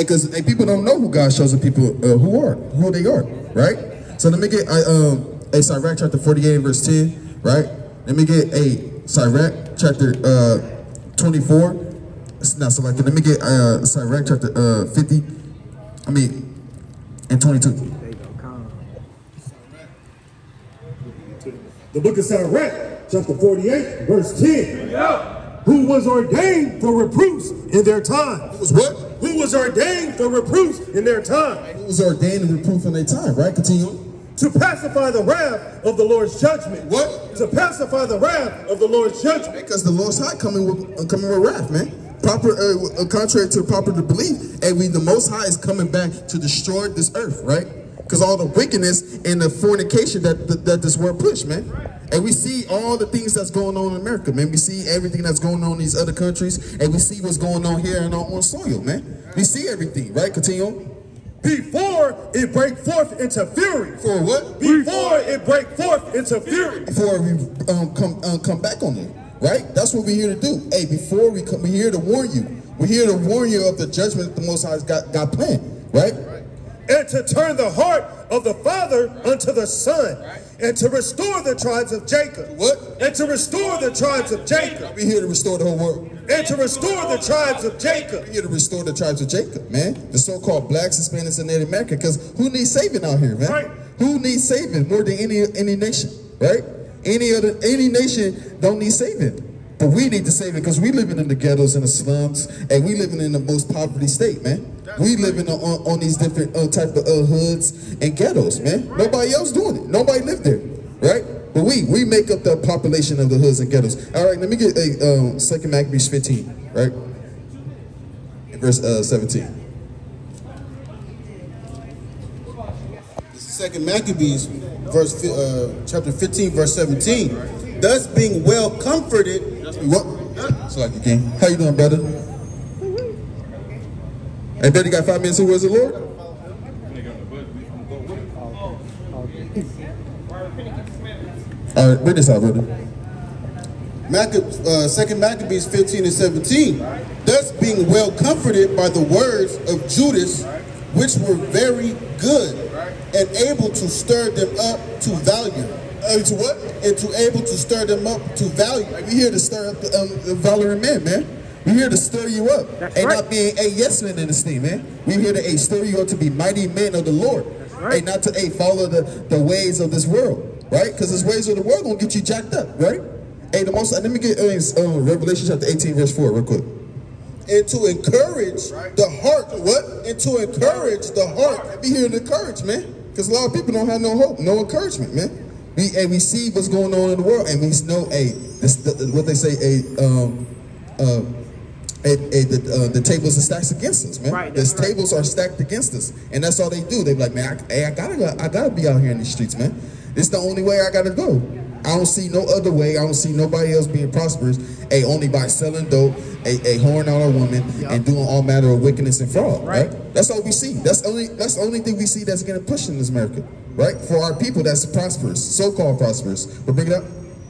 because people don't know who God's chosen people who they are, right? So let me get a Sirach chapter 48 verse 10, right? Let me get a Sirach chapter 24. It's not selected. Let me get Sirach chapter 50. And 22. The book of Sirach, chapter 48, verse 10. Who was ordained for reproofs in their time. Who was what? Who was ordained for reproofs in their time. Who was ordained to reproof in their time, right? Continue. To pacify the wrath of the Lord's judgment. What? To pacify the wrath of the Lord's judgment. Because the Lord's High coming with wrath, man. Contrary to popular belief, and the Most High is coming back to destroy this earth, right? Because all the wickedness and the fornication that this world push, man. And we see all the things that's going on in America, man. We see everything that's going on in these other countries, and we see what's going on here on our own soil, man. We see everything, right? Continue. Before it break forth into fury. For what? Before it break forth into fury. Before we come back on it. Right? That's what we're here to do. Hey, before we come, we're here to warn you. We're here to warn you of the judgment that the Most High's got planned. Right? And to turn the heart of the father unto the son. And to restore the tribes of Jacob. What? And to restore the tribes of Jacob. We're here to restore the whole world. And to restore the tribes of Jacob. We're here to restore the tribes of Jacob, man. The so-called blacks, Hispanics, and Native America. Because who needs saving out here, man? Right. Who needs saving more than any nation? Right? Any nation don't need saving. But we need to save it because we living in the ghettos and the slums, and we living in the most poverty state, man. We living on these different type of hoods and ghettos, man. Nobody else doing it. Nobody live there, right? But we make up the population of the hoods and ghettos. All right, let me get a 2 Maccabees 15, right? In verse 17. This is 2 Maccabees, chapter 15, verse 17. Thus being well comforted. What? So like you can. How you doing, brother? Hey, brother, you got 5 minutes to where's the Lord? All right, bring this out, brother. 2 Maccabees 15 and 17. Thus being well comforted by the words of Judas, which were very good, and able to stir them up to value. To what? And to able to stir them up to value. We're here to stir up the valoring men, man. We're here to stir you up. Not being a yes man in this thing, man. We're here to stir you up to be mighty men of the Lord. And not to follow the ways of this world, right? Because the ways of the world gonna get you jacked up, right? Hey, let me get Revelation chapter 18, verse 4, real quick. And to encourage the heart. What? And to encourage the heart. Be here to encourage, man. Because a lot of people don't have no hope, no encouragement, man. We see what's going on in the world, and we know what they say the tables are stacked against us, man. Right, the tables are stacked against us, and that's all they do. They be like, man, I gotta be out here in the streets, man. It's the only way I gotta go. I don't see no other way. I don't see nobody else being prosperous. Only by selling dope, whoring out a woman, and doing all manner of wickedness and fraud. Right? That's all we see. That's the only thing we see that's getting pushed in this America. Right? For our people that's prosperous, so-called prosperous. But bring it up.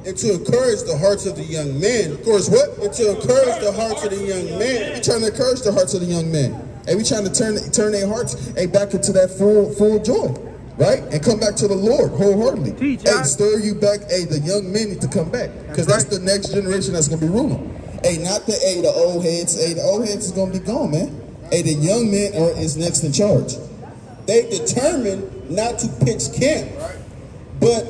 And to encourage the hearts of the young men. Of course, what? And to encourage the hearts of the young men. We trying to encourage the hearts of the young men. And we trying to turn their hearts back into that full joy. Right? And come back to the Lord wholeheartedly. Stir you back. The young men need to come back. Because that's the next generation that's going to be ruling. Not the old heads. The old heads is going to be gone, man. The young men is next in charge. They determined not to pitch camp, but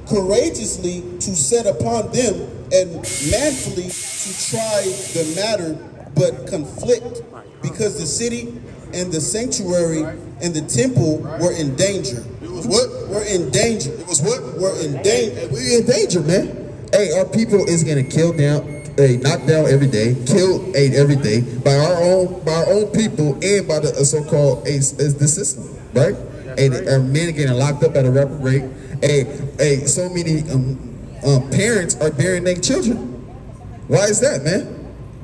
courageously to set upon them and manfully to try the matter, but conflict, because the city and the sanctuary and the temple were in danger. It was what? Were in danger. It was what? Were in danger. We're in danger, man. Our people is getting killed down. Knocked down every day, killed every day by our own people and by the so-called the system, right? Our men are getting locked up at a rapid rate. So many parents are burying their children. Why is that, man?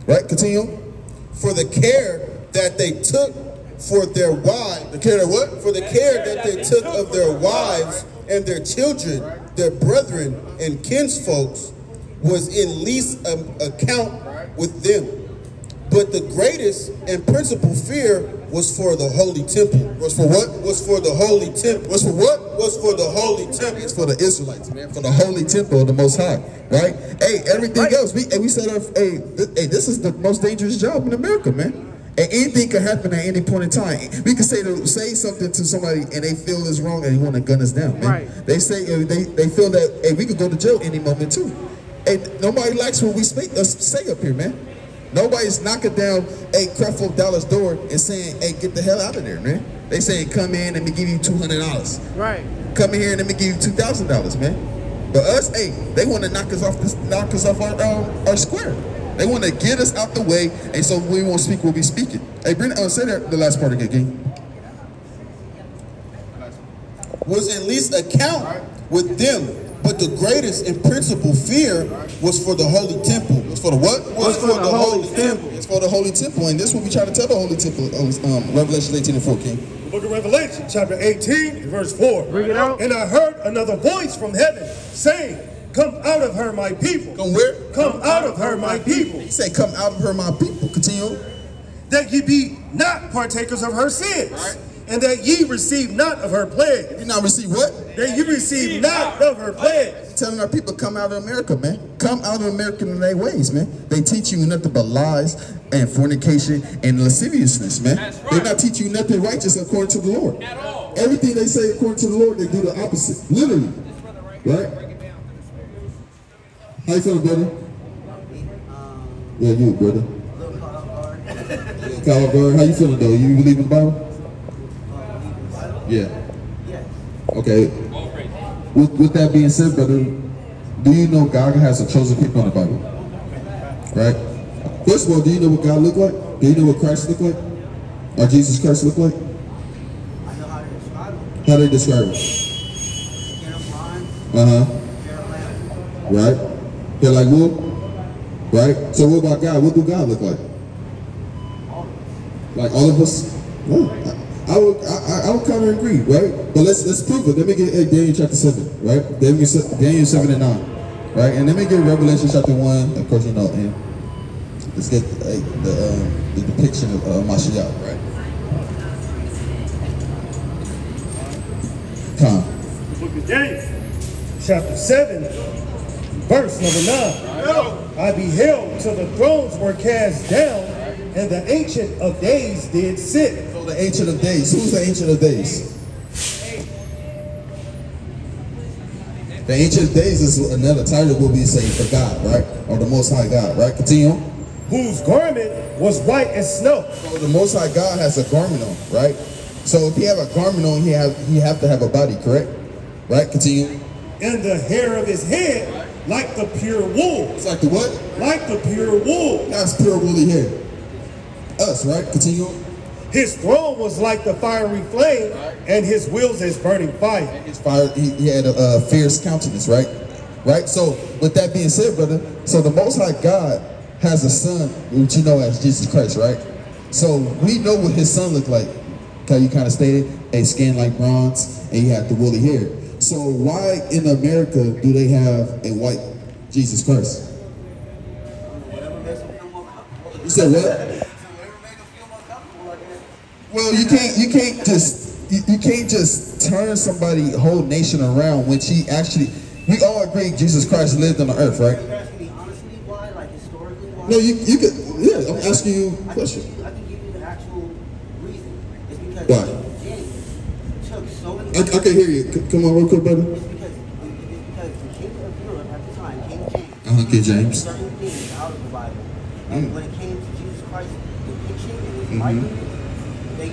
Right? Continue. For the care that they took for their wives. The care of what? For the care that they took of their wives and their children, their brethren and kinsfolks, was in least account with them. But the greatest and principal fear was for the holy temple. Was for what? Was for the holy temple. Was for what? Was for the holy temple. It's for the Israelites, man. For the holy temple of the Most High, right? Hey, everything else, we said, hey, this is the most dangerous job in America, man. And anything can happen at any point in time. We can say something to somebody and they feel it's wrong and they want to gun us down, man. Right. They say they feel that, hey, we could go to jail any moment too. Hey, nobody likes what we say up here, man. Nobody's knocking down a Creflo Dollar's door and saying, hey, get the hell out of there, man. They say, come in and let me give you $200. Right. Come in here and let me give you $2,000, man. But us, hey, they want to knock us off our square. They want to get us out the way, and so we won't speak, we'll be speaking. Hey, Brennan, say that the last part again. Was at least account with them. But the greatest and principal fear was for the holy temple. Was for the what? Was for the holy temple. It's for the holy temple, and this is what we try to tell the holy temple. Revelation 18 and 14. The book of Revelation, chapter 18, verse 4. Bring it out. And I heard another voice from heaven saying, come out of her, my people. Come where? Come out of her, my people. He said, come out of her, my people. Continue. That ye be not partakers of her sins. Right. And that ye receive not of her plague. You not receive what? That ye receive not of her plague. Telling our people, come out of America, man. Come out of America in their ways, man. They teach you nothing but lies and fornication and lasciviousness, man. Right. They're not teaching you nothing righteous according to the Lord. At all. Everything they say according to the Lord, they do the opposite. Literally. Right? How you feeling, brother? Yeah, you, brother. Coward guard. How you feeling, though? You believe in the Bible? Yeah. Okay. With that being said, brother, do you know God has a chosen people in the Bible? Right? First of all, do you know what God looked like? Do you know what Christ looked like? Or Jesus Christ looked like? I know how to describe him. How do they describe it? Right? They're like wool? Right? So what about God? What do God look like? Like all of us? Oh, I would kind of agree, right? But let's prove it. Let me get Daniel chapter 7, right? Daniel 7 and 9, right? And let me get Revelation chapter 1, of course, you know, and let's get the depiction of Mashiach, right? Come. The book of Daniel, chapter 7, verse number 9. I beheld till the thrones were cast down, and the Ancient of Days did sit. So the Ancient of Days. Who's the Ancient of Days? The Ancient of Days is another title we'll be saying for God, right? Or the Most High God, right? Continue. Whose garment was white as snow. So the Most High God has a garment on, right? So if he have a garment on, he have to have a body, correct? Right? Continue. And the hair of his head like the pure wool. It's like the what? Like the pure wool. That's pure woolly hair. Us, right? Continue. His throne was like the fiery flame, and his wheels as burning fire. And his fire, he had a fierce countenance, right? Right? So with that being said, brother, so the Most High God has a son, which you know as Jesus Christ, right? So we know what his son looked like. How you kind of stated, a skin like bronze, and he had the woolly hair. So why in America do they have a white Jesus Christ? You said what? Well, you can't just turn somebody whole nation around when she actually. We all agree Jesus Christ lived on the earth, right? No, you could. Yeah, I'm asking you a question. I can give you the actual reason. It's because why? James took so many. I can hear you. Come on, real quick, brother. It's because the king of Europe at the time, King James. King James. Certain things out of the Bible, and when it came to Jesus Christ, the depiction and his likeness, they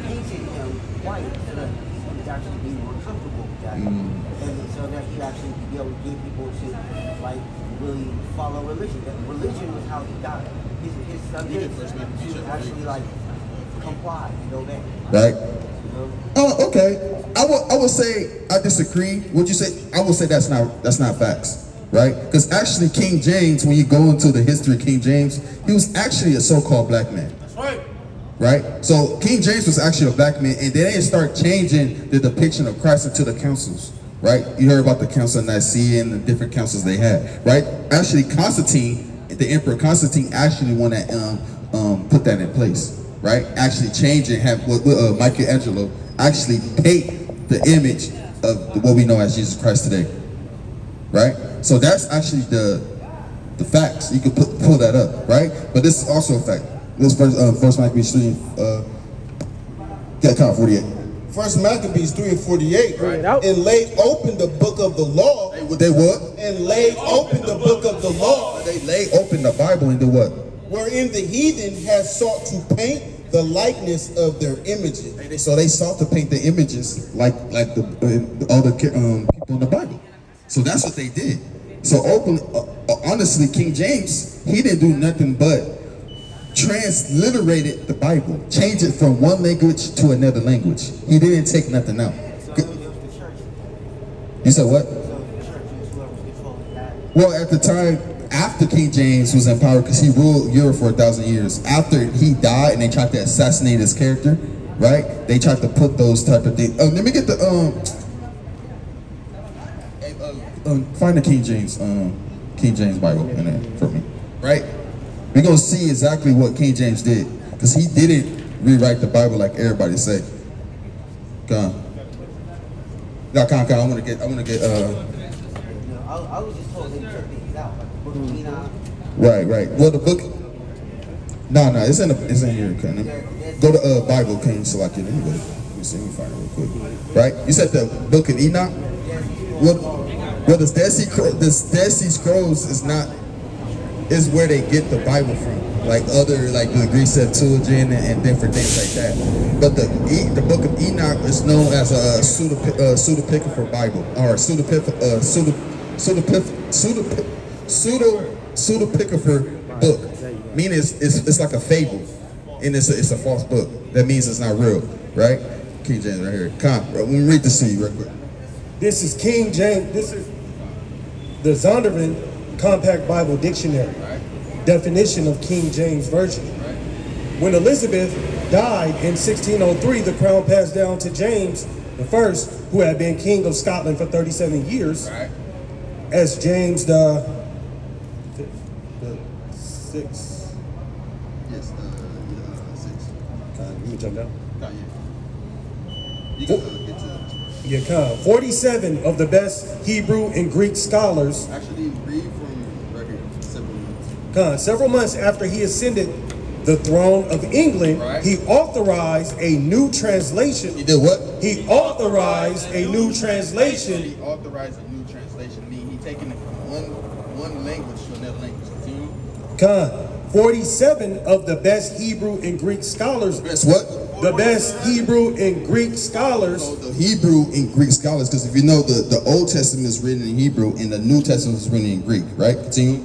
painted him white so that he would actually be more comfortable with that, and so that he'd actually be able to get people to like really follow religion. That religion was how he died. His subject to actually like comply and obey. Right. You know? Oh, okay. I would say I disagree. Would you say? I would say that's not facts, right? Because actually, King James, when you go into the history of King James, he was actually a so-called black man. That's right. Right. So King James was actually a black man, and they didn't start changing the depiction of Christ until the councils. Right? You heard about the Council of Nicaea and the different councils they had. Right? Actually, Constantine, the Emperor Constantine, actually wanted put that in place, right? Actually change it, have Michelangelo actually paint the image of what we know as Jesus Christ today, right? So that's actually the facts. You can pull that up, right? But this is also a fact. This first Maccabees 3 count 48. First Maccabees 3 and 48, Right. and laid open the book of the law. They what? And laid open the book of the law, They lay open the Bible and do what? wherein the heathen has sought to paint the likeness of their images. So they sought to paint the images like all the people in the Bible. So that's what they did. So honestly, King James, he didn't do nothing but transliterated the Bible, change it from one language to another language. He didn't take nothing out. You said what? Well, at the time, after King James was in power, because he ruled Europe for 1,000 years, after he died and they tried to assassinate his character, right? They tried to put those type of things. Let me get the find the King James Bible in there for me, right? We're gonna see exactly what King James did, because he didn't rewrite the Bible like everybody say. Come on. No, come on. I wanna get. I was just told they took things out, like the book of Enoch. Right. Well, the book. No, it's in here. Okay. Go to Bible King Salaki. Let me see. Let me find it real quick. Right. You said the book of Enoch. Well, the Dead Sea Scrolls is where they get the Bible from, like the Greek Septuagint and different things like that. But the book of Enoch is known as a pseudepigrapher Bible, or pseudepigrapher book, meaning it's like a fable, and it's a false book. That means it's not real, right? King James right here. Let me read this to you real quick. This is King James. This is the Zondervan Compact Bible Dictionary. Definition of King James Version. When Elizabeth died in 1603, the crown passed down to James I, who had been king of Scotland for 37 years, as James the sixth. Yes, six. Let me jump down. You can get to. Yeah, 47 of the best Hebrew and Greek scholars. Actually, read from right here. Several months after he ascended the throne of England, he authorized a new translation. He did what? He authorized a new translation. He authorized a new translation. Meaning he taking it from one language to another language. Continue. 47 of the best Hebrew and Greek scholars. Best what? The best Hebrew and Greek scholars. So the Hebrew and Greek scholars, because if you know the Old Testament is written in Hebrew and the New Testament is written in Greek, right? Continue.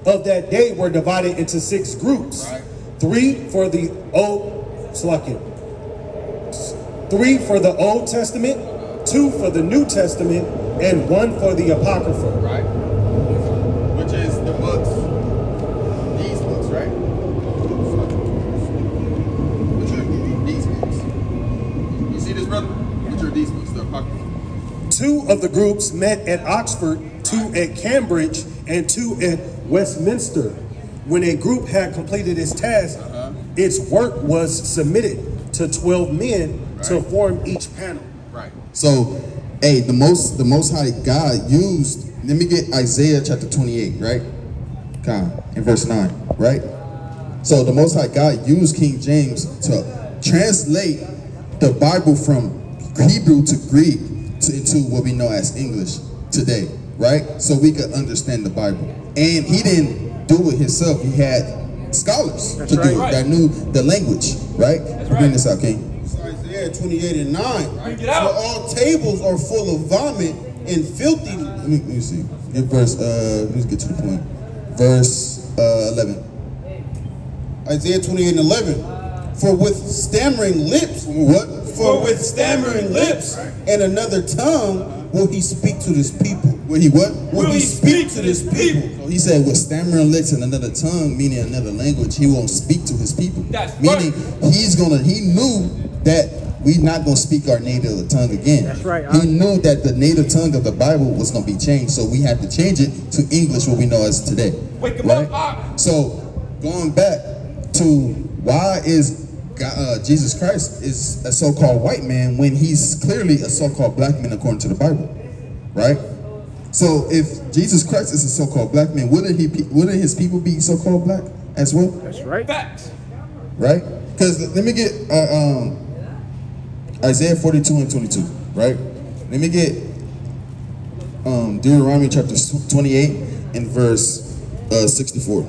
Of that day were divided into 6 groups. 3 for the Old Testament, 2 for the New Testament, and 1 for the Apocrypha. Right. Which is the books. These books, right? Which are these books. You see this, brother? Which are these books, the Apocrypha. 2 of the groups met at Oxford, 2 at Cambridge, and 2 at Westminster. When a group had completed its task, its work was submitted to 12 men to form each panel. Right. So, hey, the most high God used, let me get Isaiah chapter 28, right? In verse 9, right? So the most high God used King James to translate the Bible from Hebrew to Greek into what we know as English today, right? So we could understand the Bible. And he didn't do it himself. He had scholars to do it that knew the language, right? Bring this out, King. It's Isaiah 28 and 9. Get out. For all tables are full of vomit and filthy. Let me see. Get verse, let's get to the point. Verse 11. Isaiah 28 and 11. For with stammering lips, What? for with stammering lips and another tongue will he speak to this people. Will he what? Will he speak to this people. So he said with stammering lips and another tongue, meaning another language, he won't speak to his people. That's meaning he knew that we're not going to speak our native tongue again. That's right. He knew that the native tongue of the Bible was going to be changed, so we had to change it to English, what we know as today. Wake him right? up. So going back, to why is Jesus Christ is a so-called white man when he's clearly a so-called black man according to the Bible, right? So if Jesus Christ is a so-called black man, wouldn't his people be so-called black as well? That's right. Facts. Right? Because let me get Isaiah 42 and 22, right? Let me get Deuteronomy chapter 28 and verse 64,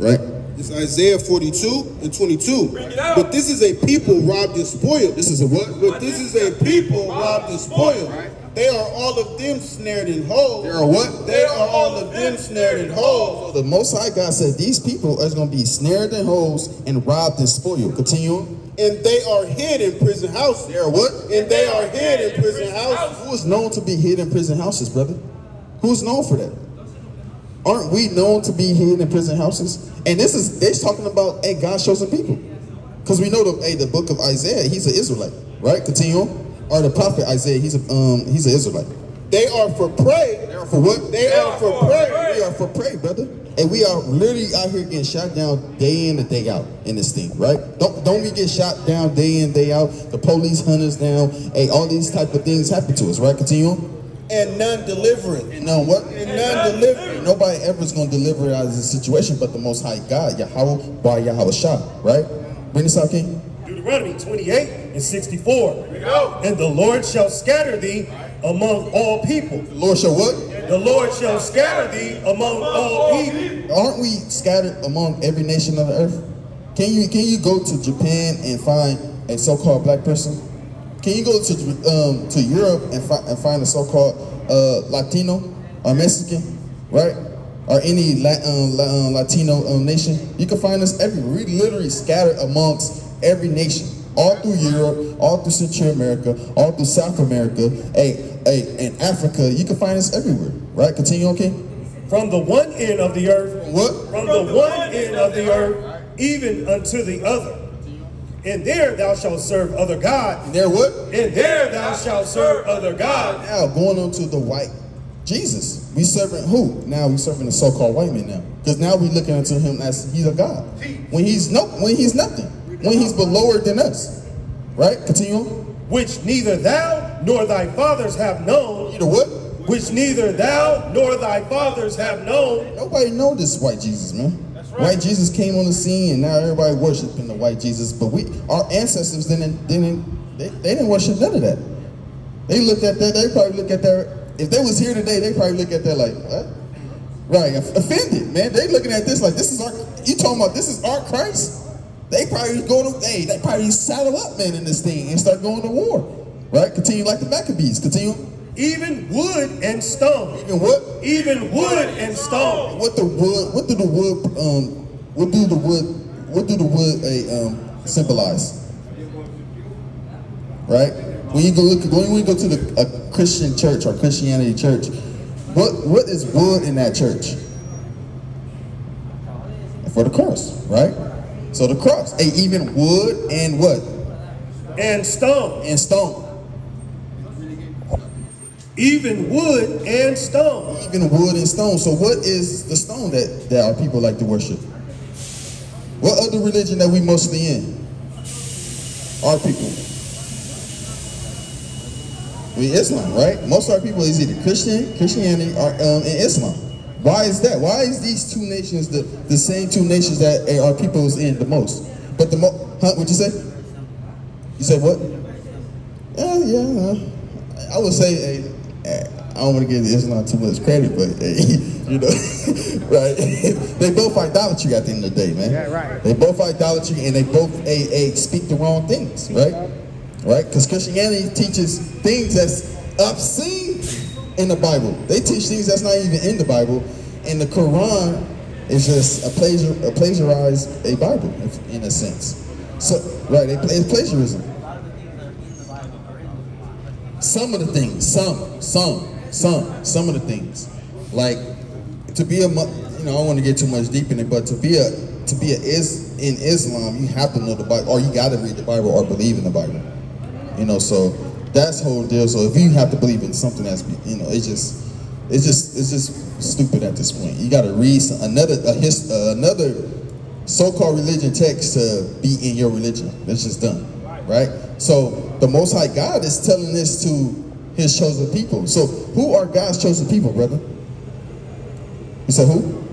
right? It's Isaiah 42 and 22. But this is a people robbed and spoiled. This is a what? But this is a people robbed and spoiled. They are all of them snared in holes. They are what? They are all of them snared in holes. So the Most High God said these people are going to be snared in holes and robbed and spoiled. Continue on. And they are hid in prison houses. They are what? And they are hid in prison houses. Who is known to be hid in prison houses, brother? Who's known for that? Aren't we known to be hid in prison houses? And they're talking about, hey, God's chosen people. Because we know the book of Isaiah, he's an Israelite, right? Continue on. Or the prophet Isaiah, he's an Israelite. They are for prey. They are for what? They are for prey. We are for prey, brother. And we are literally out here getting shot down day in and day out in this thing, right? Don't we get shot down day in, day out? The police hunt us down. Hey, all these type of things happen to us, right? Continue on. And none delivering. And none what? And none delivering. Nobody ever is going to deliver out of this situation but the Most High God, Yahweh, by Yahweh Shah, right? Bring this out, King. Deuteronomy 28 and 64. Here we go. And the Lord shall scatter thee among all people. The Lord shall what? The Lord shall scatter thee among all people. Aren't we scattered among every nation of the earth? Can you go to Japan and find a so-called black person? Can you go to Europe and find a so-called Latino or Mexican, right? Or any Latino nation? You can find us everywhere. We literally scattered amongst every nation, all through Europe, all through Central America, all through South America, in Africa. You can find us everywhere, right? Continue, okay? From the one end of the earth, what? From the one end of the earth, even unto the other. And there thou shalt serve other gods. And there what? And there thou shalt serve other gods. Now going on to the white Jesus. We serving who? Now we serving the so-called white man now. Because now we looking into him as he's a God. When he's nothing. When he's lower than us. Right? Continue on. Which neither thou nor thy fathers have known. Neither what? Which neither thou nor thy fathers have known. Nobody know this white Jesus, man. White Jesus came on the scene and now everybody worshiping the white Jesus. But our ancestors they didn't worship none of that. They looked at that, they probably look at that. If they was here today, they probably look at that like, what? Right, offended, man. They looking at this like, this is you talking about this is our Christ? They probably they probably saddle up, man, in this thing and start going to war. Right? Continue like the Maccabees. Continue. Even wood and stone. Even what? Even wood and stone. What do the wood symbolize? Right? When you go to a Christian church or Christianity church, what is wood in that church? For the cross, right? So the cross, even wood and what? And stone. And stone. Even wood and stone. Even wood and stone. So what is the stone that our people like to worship? What other religion that we mostly in? Our people. Islam, right? Most of our people is either Christianity, or and Islam. Why is that? Why is these two nations the same two nations that our people is in the most? But what'd you say? You said what? Yeah. I would say, I don't want to give Islam too much credit, but you know, right? They both idolatry at the end of the day, man. Yeah, right. They both idolatry, and they both speak the wrong things, right? Right? Because Christianity teaches things that's obscene in the Bible. They teach things that's not even in the Bible, and the Quran is just a plagiarized a Bible in a sense. So, right? It's plagiarism. Some of the things, some of the things, like to be a, I don't want to get too much deep in it, but to be in Islam, you have to know the Bible, or you got to read the Bible or believe in the Bible. So that's the whole deal. So if you have to believe in something that's, it's just stupid at this point. You got to read another so-called religion text to be in your religion. That's just done, right? So the Most High God is telling this to his chosen people. So who are God's chosen people, brother? You said who?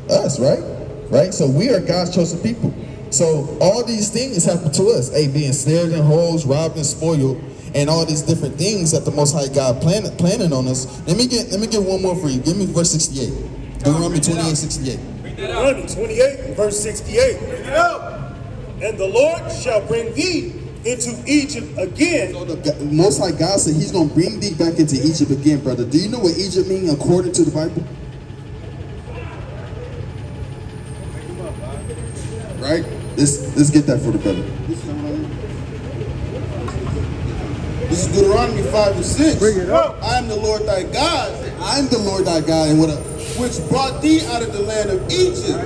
Us, right? Right? So we are God's chosen people. So all these things happen to us. Hey, being snared in holes, robbed and spoiled, and all these different things that the Most High God planning on us. Let me get one more for you. Give me verse 68. Deuteronomy 28:68. Deuteronomy 28, verse 68. And the Lord shall bring thee into Egypt again. So the Most High God said he's going to bring thee back into Egypt again, brother. Do you know what Egypt means according to the Bible? Right? Let's get that for the brother. This is Deuteronomy 5 and 6. Bring it up. I am the Lord thy God, I am the Lord thy God, and what up? which brought thee out of the land of Egypt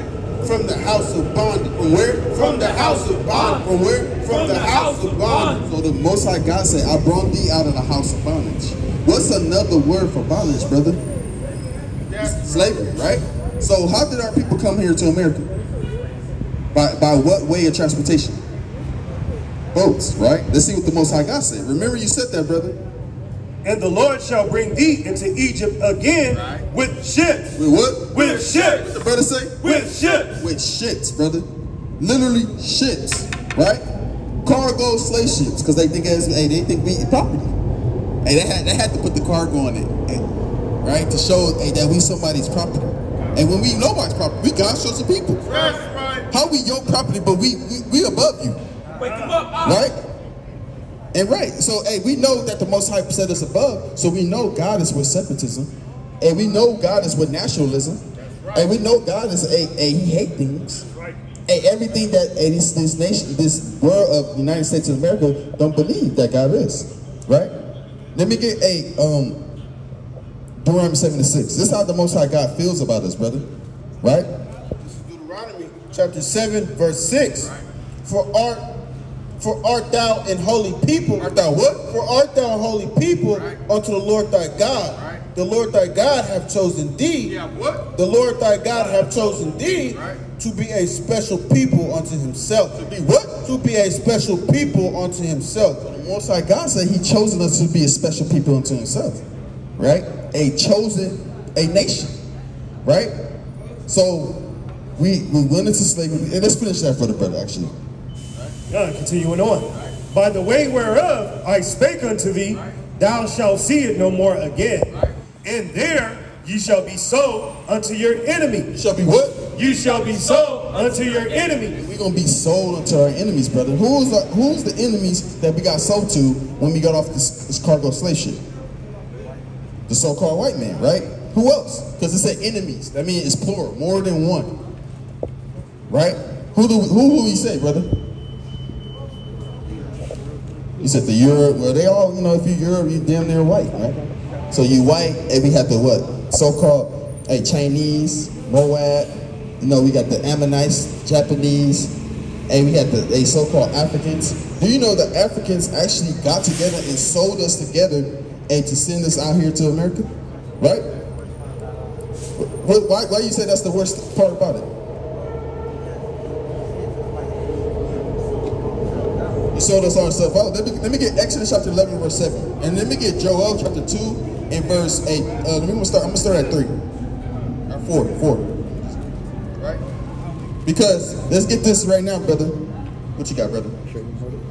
from the house of bondage. From where? From the house of bondage. From where? From the house of bondage. So the Most High God said, I brought thee out of the house of bondage. What's another word for bondage, brother? Slavery, right? So how did our people come here to America? By what way of transportation? Boats, right? Let's see what the Most High God said. Remember you said that, brother. And the Lord shall bring thee into Egypt again with ships. With what? With ships. What the brother say? With ships. With ships, brother. Literally ships, right? Cargo slave ships, because they think they think we property. Hey, they had to put the cargo on it, right? To show that we somebody's property. And when we nobody's property, we God's chosen people. That's right. How we your property, but we above you. Wake them up. Right? And right, so hey, we know that the Most High set us above, so we know God is with separatism, and we know God is with nationalism, and we know God is he hate things, and everything that this nation, this world of the United States of America don't believe that God is, right? Let me get Deuteronomy 7:6. This is how the Most High God feels about us, brother, right? This is Deuteronomy chapter 7, verse 6. For art thou an holy people? Art thou what? For art thou an holy people unto the Lord thy God. The Lord thy God hath chosen thee. The Lord thy God hath chosen thee to be a special people unto himself. To be what? To be a special people unto himself. The Most High God said he chosen us to be a special people unto himself, right? A nation, right? So we went into slavery, and let's finish that for the brother, actually. Continuing on. By the way whereof I spake unto thee, thou shalt see it no more again. And there ye shall be sold unto your enemy. You shall be what? You shall be sold unto your enemy. We're going to be sold unto our enemies, brother. Who's the enemies that we got sold to when we got off this cargo slave ship? The so-called white man, right? Who else? Because it said enemies. That means it's plural, more than one. Right? Who will we say, brother? You said the Europe. Well, they all, if you're Europe, you damn near white, right? So you white, and we have the what? So-called Chinese, Moab. We got the Ammonites, Japanese, and we had the so-called Africans. Do you know that Africans actually got together and sold us together and to send us out here to America? Right? Why you say that's the worst part about it? He sold us our stuff out. Let me get Exodus chapter 11, verse 7. And let me get Joel chapter 2 and verse 8. I'm going to start at 3. Or 4. Right? Because, let's get this right now, brother. What you got, brother?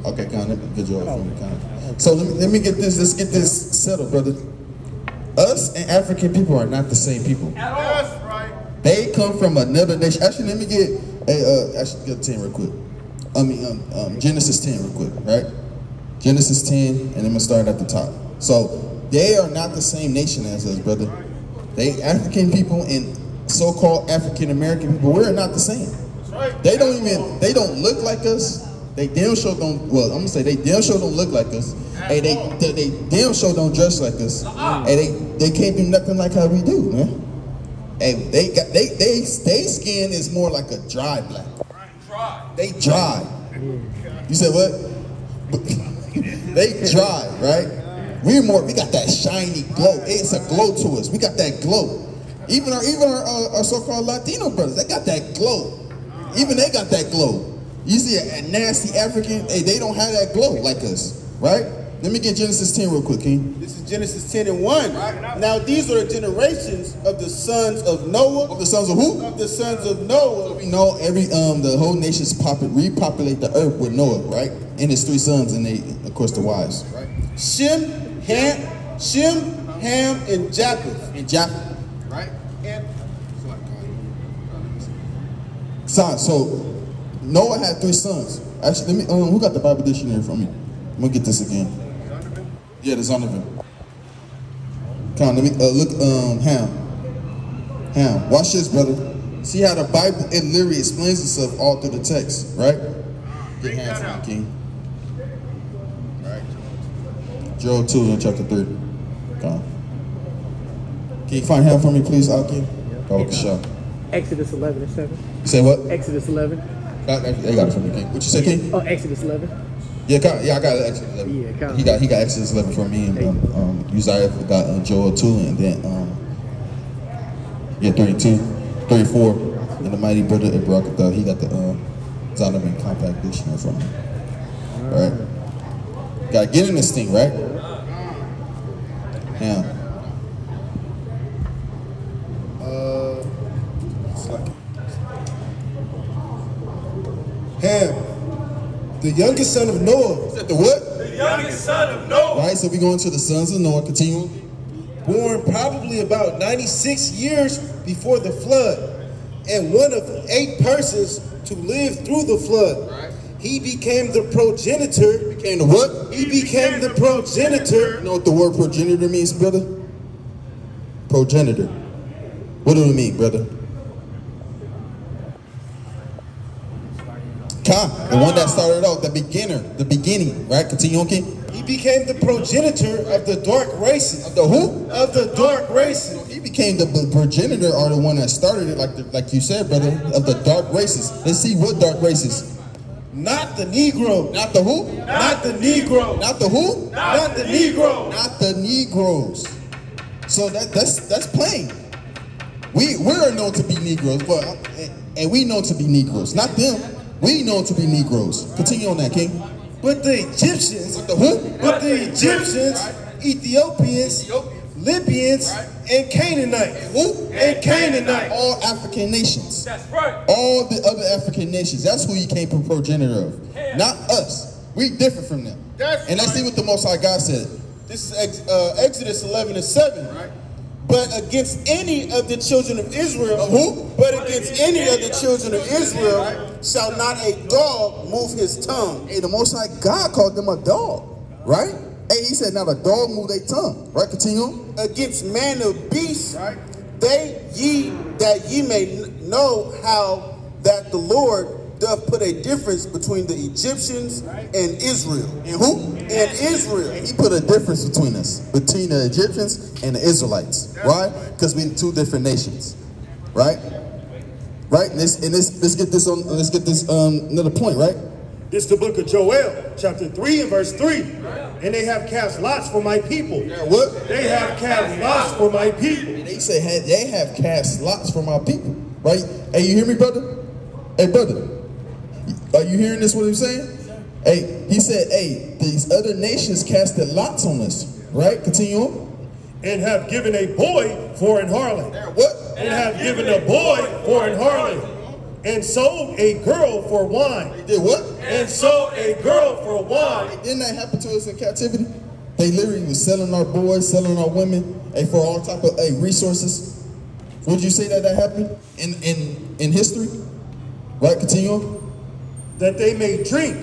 Okay, kind of. Good job. So let me get this. Let's get this settled, brother. Us and African people are not the same people. That's right. They come from another nation. Actually, let me get get 10 real quick. Genesis 10 real quick, right? Genesis 10, and I'm gonna start at the top. So they are not the same nation as us, brother. They African people and so-called African American people, we're not the same. They don't look like us. They damn sure don't. Well, I'm gonna say they damn sure don't look like us. And they damn sure don't dress like us. And they can't do nothing like how we do, man. And they skin is more like a dry black. They dry. You said what? They dry, right? We got that shiny glow. It's a glow to us. We got that glow. Even our so-called Latino brothers, they got that glow. Even they got that glow. You see a nasty African, hey, they don't have that glow like us, right? Let me get Genesis 10 real quick, King. This is Genesis 10 and 1. Now these are the generations of the sons of Noah. Of the sons of who? Of the sons of Noah. We know the whole nation's repopulate the earth with Noah, right? And his 3 sons and they, of course, the wives, right? Shem, Ham, and Japheth. And Japheth, right? And so Noah had 3 sons. Actually, let me. Who got the Bible dictionary from me? I'm gonna get this again. Yeah, the Zonovan. Come on, let me look. Ham. Watch this, brother. See how the Bible it literally explains itself all through the text, right? Get Ham from me, King. Right. Joel 2 in chapter 3. Come on. Can you find Ham for me, please, Aki? Exodus 11 and 7. You say what? Exodus 11. They got it from me, King. What you say, King? Oh, Exodus 11. Yeah, I got Exodus 11. Yeah, he got Exodus 11 from me, and Uzziah got Joel 2, and then 34, and the mighty brother of Barakatha, he got the Zonovan compact dictionary from me. All right, gotta get in this thing, right? Yeah. Ham, the youngest son of Noah. Is that the what? The youngest son of Noah. Right, so we go into the sons of Noah. Continue. Born probably about 96 years before the flood, and one of 8 persons to live through the flood. Right. He became the progenitor. Became the what? He became the progenitor. You know what the word progenitor means, brother? Progenitor. What do it mean, brother? The one that started out, the beginning, right? Continue, okay? He became the progenitor of the dark races. Of the who? Of the dark races. He became the progenitor, or the one that started it, like you said, brother, of the dark races. Let's see what dark races. Not the Negro. Not the who? Not the Negro. Not the who? Not the Negro. Not the Negroes. So that's plain. We're known to be Negroes, and we know to be Negroes, not them. We know to be Negroes. Continue on that, King. But the Egyptians, But the who? but the Egyptians, Ethiopians, Libyans, and Canaanites. Who? And Canaanites. All African nations. That's right. All the other African nations. That's who he came from progenitor of. Not us. We different from them. And let's see what the Most High God said. This is Exodus 11 and 7. Right. But against any of the children of Israel, who? But against any of the children of Israel shall not a dog move his tongue. Hey, the Most High God called them a dog, right? Hey, he said, not a dog move their tongue, right? Continue. Against man or beast, right? That ye may know how that the Lord doth put a difference between the Egyptians and Israel. And who? And Israel. He put a difference between us, between the Egyptians and the Israelites. Why? Because we're 2 different nations, right? Right. Let's get this another point, right? This is the book of Joel, chapter 3 and verse 3. And they have cast lots for my people. What? They have cast lots for my people. They say they have cast lots for my people, right? Hey, you hear me, brother? Hey, brother, are you hearing this? What I'm saying? Hey, he said, hey, these other nations casted lots on us, right? Continue on. And have given a boy for an harlot. What? And have given a boy for an harlot. And sold a girl for wine. They did what? And sold a girl for wine. Didn't that happen to us in captivity? They literally was selling our boys, selling our women, hey, for all type of resources. Would you say that happened in history? Right, continue on. That they may drink.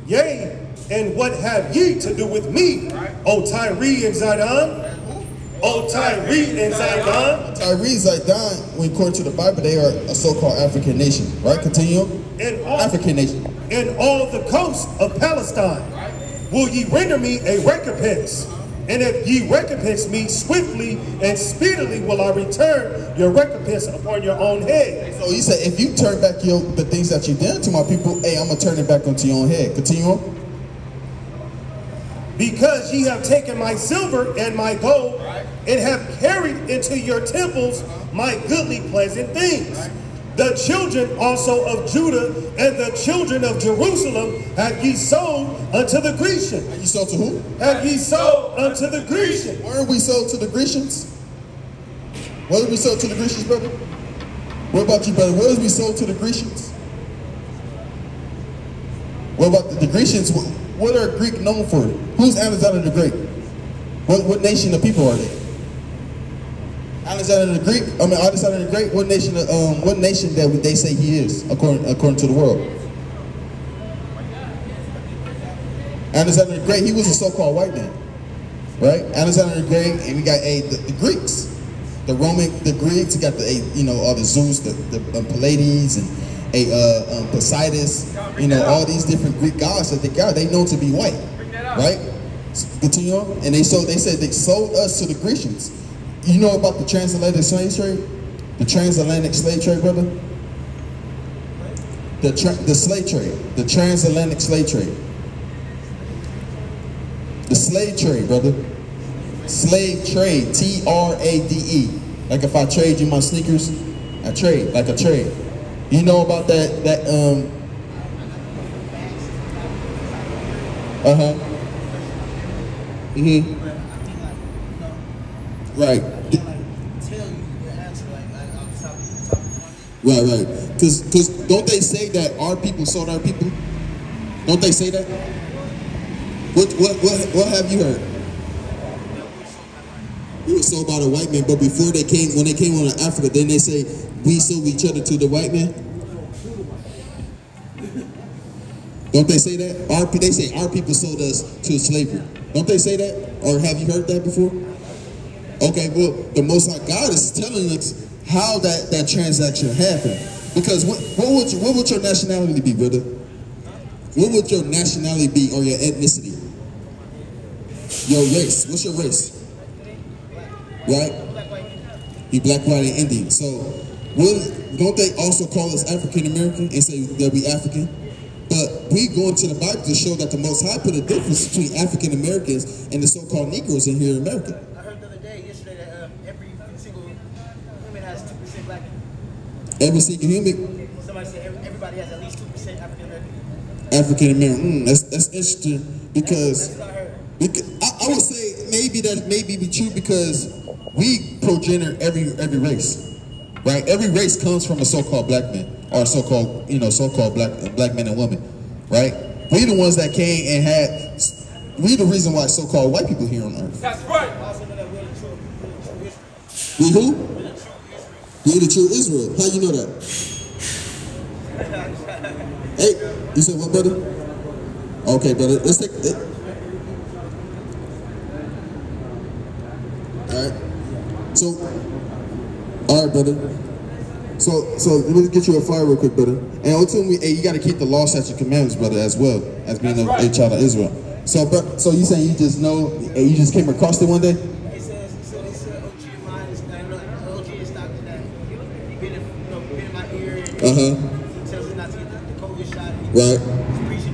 Yea, and what have ye to do with me, O Tyre and Zidon? O Tyre and Zidon? Tyre, Zidon, when according to the Bible, they are a so-called African nation. Right, continue on. African nation. And all the coast of Palestine. Will ye render me a recompense? And if ye recompense me swiftly and speedily, will I return your recompense upon your own head. So he said, if you turn back the things that you done to my people, hey, I'm going to turn it back onto your own head. Continue on. Because ye have taken my silver and my gold, and have carried into your temples my goodly pleasant things. The children also of Judah and the children of Jerusalem have ye sold unto the Grecians. Have you sold to who? Have ye sold unto the Grecians. Where are we sold to the Grecians? Where are we sold to the Grecians, brother? What about you, brother? Where are we sold to the Grecians? What about the Grecians? What are Greek known for? Who's Alexander the Great? What nation of people are they? Alexander the Greek. Alexander the Great. What nation that they say he is, according to the world? Alexander the Great. He was a so-called white man, right? Alexander the Great, and we got the Greeks, the Greeks. You got all the Zeus, the Pallades, and Poseidon. All these different Greek gods that they got. They known to be white, right? Continue on, and they said they sold us to the Grecians. You know about the transatlantic slave trade? The transatlantic slave trade, brother? The slave trade. The transatlantic slave trade. The slave trade, brother. Slave trade. Trade. Like if I trade you my sneakers, I trade. Like a trade. You know about that Right. Right. Because don't they say that our people sold our people? Don't they say that? What have you heard? We were sold by the white man, but before when they came on to Africa, then they say we sold each other to the white man. Don't they say that? They say our people sold us to slavery. Don't they say that? Or have you heard that before? Okay, well, the Most High God is telling us how that transaction happened. Because what would your nationality be, brother? What would your nationality be, or your ethnicity? Your race. What's your race? Right? You black, white, and Indian. So, don't they also call us African American and say that we African? But we go into the Bible to show that the Most High put a difference between African Americans and the so-called Negroes in here in America. I heard the other day, yesterday, that every single human has 2% black. Every single human. Somebody said everybody has at least 2% African American. African American. That's interesting because I would say maybe that may be true because we progenitor every race, right? Every race comes from a so-called black man or so-called black men and women, right? We the ones that came and we the reason why so-called white people here on earth. That's right. We who? We the true Israel. How you know that? Hey, you said what, brother? Okay, brother. Let's take it. All right, brother. So let me get you a fire real quick, brother. And ultimately, hey, you got to keep the law, statutes, and commandments, brother, as well as being a child of Israel. So you saying you just know, you just came across it one day? He said OG of mine is OG is Stockton that been in my ear. He tells us not to get the COVID shot. Right. He's preaching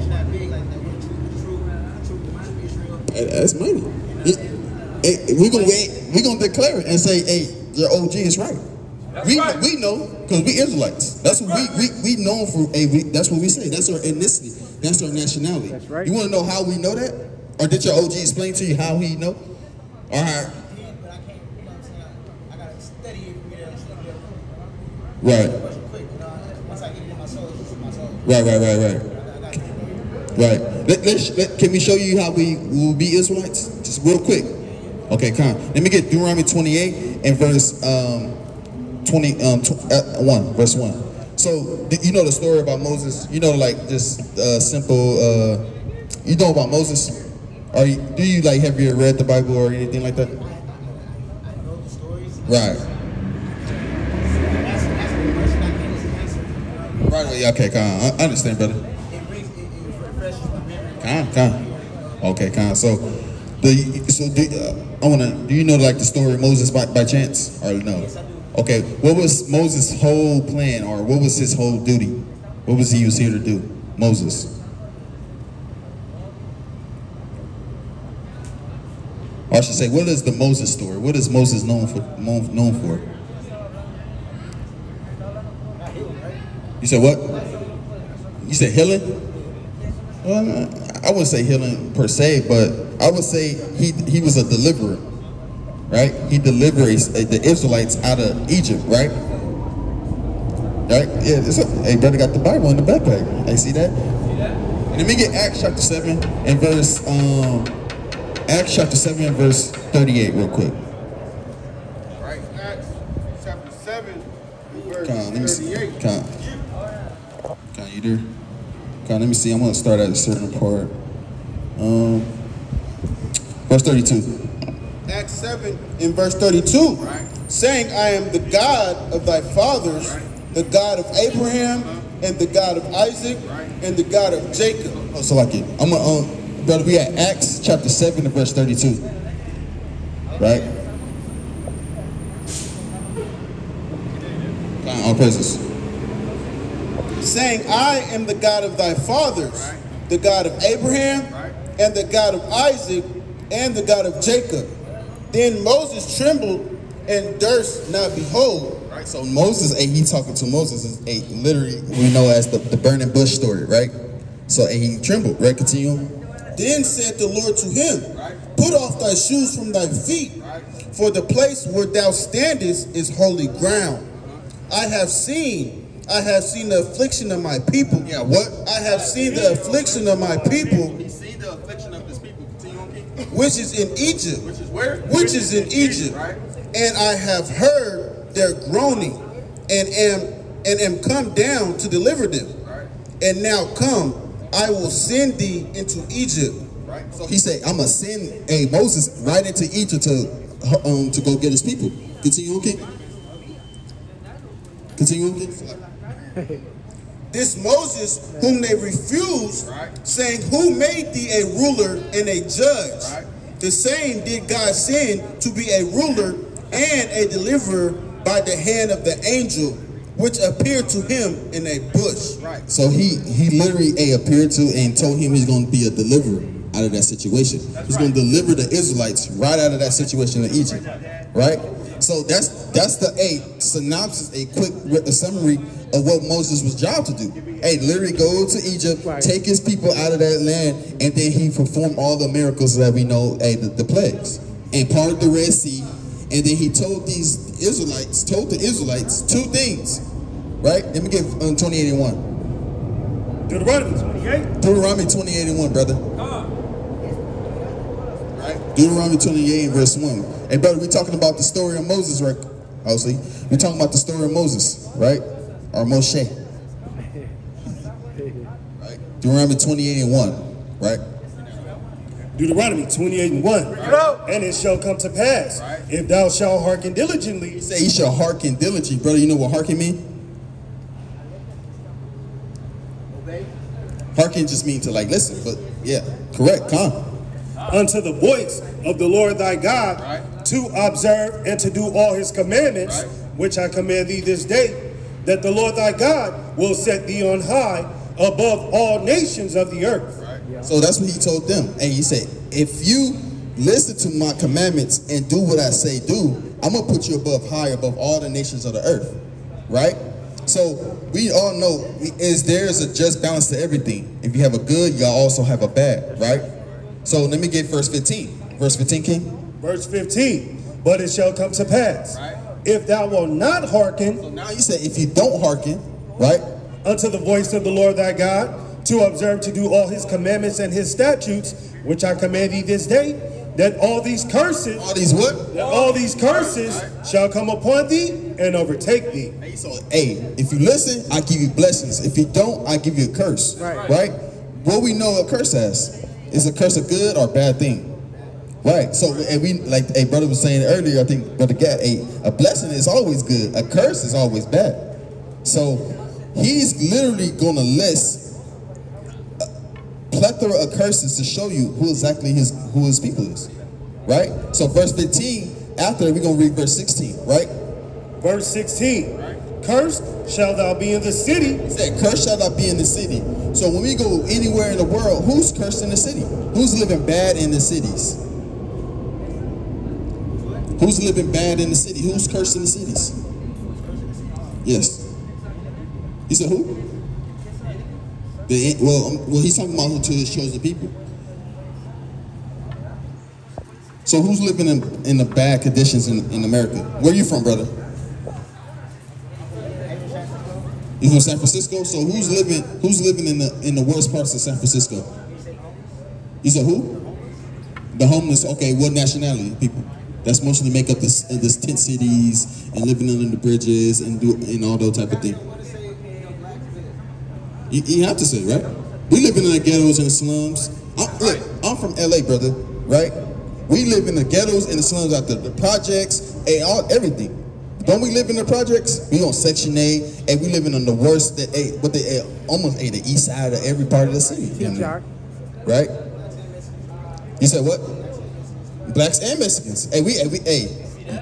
that big, like that we're true Israel. That's money. Hey, we're gonna declare it and say, hey, your OG is right. We know because we Israelites. That's what we know for. That's what we say. That's our ethnicity. That's our nationality. That's right. You want to know how we know that, or did your OG explain to you how he know? All right. But I can't. You know what I'm saying? I gotta study it for me to understand it. Right. Quick, once I get it in my soul, it's in my soul. Right. Can we show you how we will be Israelites? Just real quick. Okay, come on. Let me get Deuteronomy 28 and verse 1, verse 1. So, you know the story about Moses? You know, like, just simple, you know about Moses? Do you, like, have you read the Bible or anything like that? I know the stories. Right. That's the question I can't answer. Right, okay, come on. I understand, brother. It refreshes my memory. Okay, so do you know like the story of Moses by chance or no? Yes, I do. Okay, what was Moses' whole plan or what was his whole duty? What was he here to do? Moses. Or I should say, what is the Moses story? What is Moses known for? You said what? You said healing? I wouldn't say healing per se, but I would say he was a deliverer, right? He delivered the Israelites out of Egypt, right? Right? Yeah. Hey, brother got the Bible in the backpack. Hey, see that? Let me get Acts chapter 7 and verse 38 real quick. Right, Acts chapter 7, verse Come on, let me see. 38. Come on, you there? Come on, let me see. I'm gonna start at a certain part. Verse 32. Acts 7 in verse 32, saying, I am the God of thy fathers, the God of Abraham, and the God of Isaac, and the God of Jacob. Oh, so like it. I'm gonna, brother, we at Acts chapter 7 and verse 32. Right? All praises. Saying, I am the God of thy fathers, the God of Abraham, and the God of Isaac, and the God of Jacob. Then Moses trembled and durst not behold. Right, so Moses, he talking to Moses is literally we know as the burning bush story, right? So he trembled, right? Continue. Then said the Lord to him, put off thy shoes from thy feet, for the place where thou standest is holy ground. I have seen the affliction of my people. Yeah, what? I have seen the affliction of my people. He's seen the affliction of his people. Continue on, King. Which is in Egypt. Which is where? Which is in Egypt. Right. And I have heard their groaning, and am come down to deliver them. Right. And now come, I will send thee into Egypt. Right. So he said, I'm gonna send Moses right into Egypt to go get his people. Continue on, King. Continue on, King. This Moses, whom they refused, saying, who made thee a ruler and a judge? The same did God send to be a ruler and a deliverer by the hand of the angel, which appeared to him in a bush. Right. So he literally appeared to and told him he's going to be a deliverer out of that situation. He's going to deliver the Israelites right out of that situation in Egypt. Right. So that's the synopsis, a quick summary of what Moses' job to do. Hey, literally go to Egypt, take his people out of that land, and then he performed all the miracles that we know, the plagues, and parted the Red Sea, and then he told the Israelites two things, right? Let me get 28 and 1. Deuteronomy 28. Deuteronomy 28 and 1, brother. Right? Deuteronomy 28 and verse 1. Hey, brother, we're talking about the story of Moses, right? Obviously, we're talking about the story of Moses, right? Or Moshe. Right? Deuteronomy 28 and 1, right? Deuteronomy 28 and 1. And it shall come to pass, if thou shalt hearken diligently. He said he shall hearken diligently. Brother, you know what hearken mean? Obey. Hearken just means to like listen, but yeah, correct, come. Unto the voice of the Lord thy God, to observe and to do all his commandments, which I command thee this day, that the Lord thy God will set thee on high above all nations of the earth. So that's what he told them. And he said, if you listen to my commandments and do what I say do, I'm going to put you above all the nations of the earth. Right? So we all know there's a just balance to everything. If you have a good, you also have a bad. Right? So let me get verse 15. Verse 15, King. Verse 15. But it shall come to pass, if thou wilt not hearken. So now you said if you don't hearken, right? Unto the voice of the Lord thy God, to observe to do all his commandments and his statutes, which I command thee this day, that all these curses, all these curses shall come upon thee and overtake thee. So, hey, if you listen, I give you blessings. If you don't, I give you a curse. Right? What we know a curse as is a curse a good or bad thing. Right. So, and we like a brother was saying earlier, I think, brother Gat, a blessing is always good. A curse is always bad. So he's literally going to list a plethora of curses to show you who exactly who his people is. Right? So verse 15, after that, we're going to read verse 16, right? Verse 16, cursed shall thou be in the city. He said, cursed shall thou be in the city. So when we go anywhere in the world, who's cursed in the city? Who's living bad in the cities? Who's living bad in the city? Who's cursed in the cities? Yes. He said who? Well, he's talking about to his chosen people. So who's living in the bad conditions in America? Where you from, brother? You from San Francisco? So who's living in the worst parts of San Francisco? You said who? The homeless. Okay, what nationality people? That's mostly make up this tent cities and living under the bridges and all those type of things. You have to say, right? We living in the ghettos and the slums. Look, I'm from LA, brother, right? We live in the ghettos and the slums out there, the projects, everything. Don't we live in the projects? We on Section 8, and we living on the worst, almost the east side of every part of the city. Right? You said what? Blacks and Mexicans. Hey,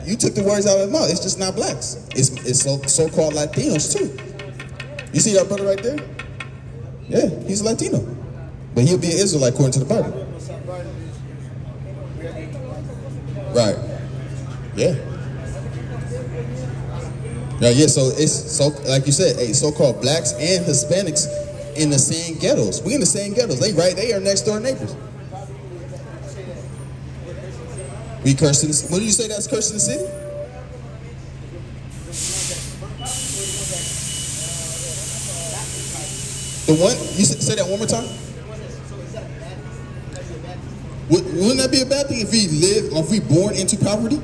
you took the words out of the mouth. It's just not blacks. It's so-called Latinos too. You see that brother right there? Yeah, he's a Latino, but he'll be an Israelite according to the Bible. Right. Yeah. Yeah. So it's like you said, so-called blacks and Hispanics in the same ghettos. We in the same ghettos. They are next door neighbors. We cursing. What did you say? That's cursing the city? The one you say that one more time. Wouldn't that be a bad thing if we born into poverty?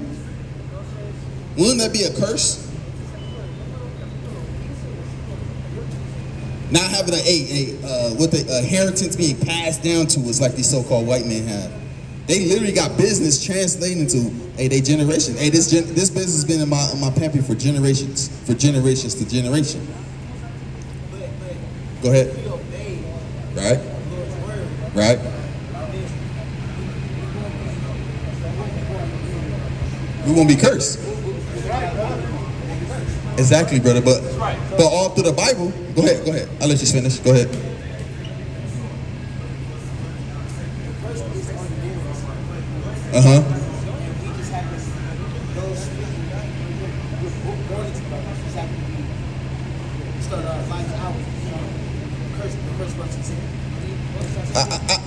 Wouldn't that be a curse? Not having a inheritance being passed down to us like these so-called white men have. They literally got business translating into they generation. This business has been in my pantry for generations to generation. Go ahead. Right. We won't be cursed. Exactly, brother. But all through the Bible. Go ahead. I'll let you finish. Go ahead.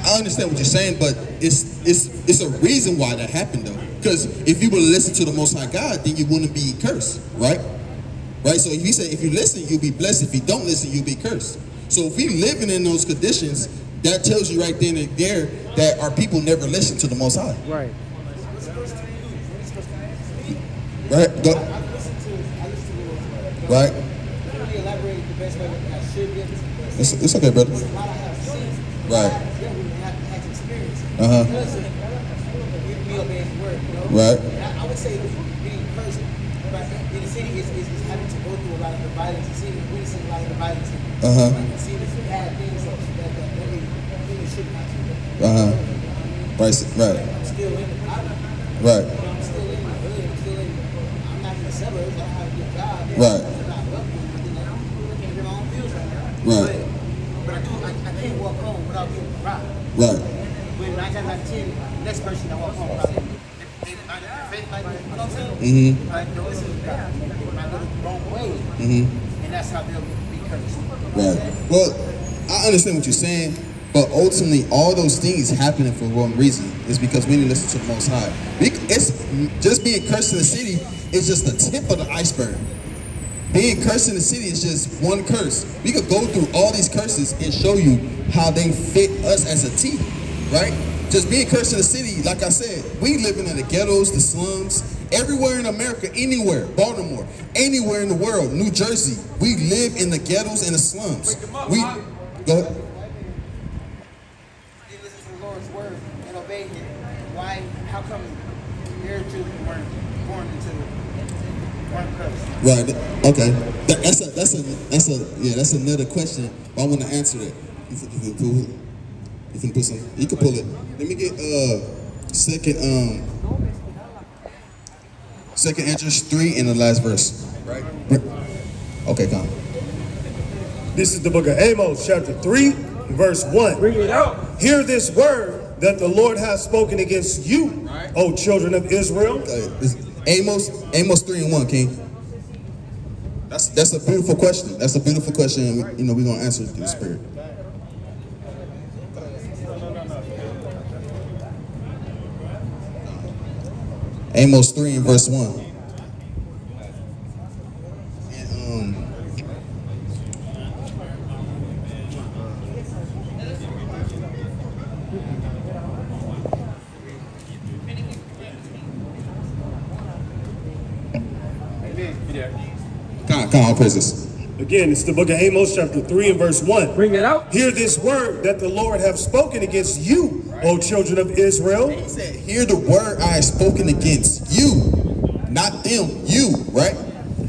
I understand what you're saying, but it's a reason why that happened though. Because if you would listen to the Most High God, then you wouldn't be cursed, right? Right. So if you listen, you'll be blessed. If you don't listen, you'll be cursed. So if we living in those conditions, that tells you right then and there that our people never listen to the Most High. Right. Right. Go. Right. It's okay, brother. Right. Right. I would say being cursed in the city is having to go through a lot of the violence. The city is witnessing a lot of the violence. Like the city is bad things that really shouldn't have to. Right. I'm still in the poverty. Right. I'm still in the hood. I'm not in the suburbs. I don't have a good job. Right. I'm not wealthy. I can't get my own bills right now. Right. But I can't walk home without getting robbed. Right. When 9 times out of 10, the next person that walk home probably. I know this is bad. I go the wrong way, and that's how they'll be cursed. Right. Well, I understand what you're saying, but ultimately, all those things happening for one reason is because we didn't listen to the Most High. It's just being cursed in the city is just the tip of the iceberg. Being cursed in the city is just one curse. We could go through all these curses and show you how they fit us as a team, right? Just being cursed in the city, like I said, we living in the ghettos, the slums, everywhere in America, anywhere, Baltimore, anywhere in the world, New Jersey, we live in the ghettos and the slums. Go ahead. They listen to the Lord's word and obey Him. Why? How come their children weren't born cursed? Right. Okay. That's another question. I want to answer that. You can put some. You can pull it. Let me get second Esdras 3 in the last verse. Right. Okay, come. This is the book of Amos, chapter 3, verse 1. Bring it out. Hear this word that the Lord has spoken against you, O children of Israel. Amos 3 and 1, King. That's a beautiful question. That's a beautiful question, and we're gonna answer it through the Spirit. Amos 3 and verse 1. Come on, praises. Again, it's the book of Amos, chapter 3 and verse 1. Bring it out. Hear this word that the Lord hath spoken against you, O children of Israel. He said, hear the word I have spoken against you, not them, you, right?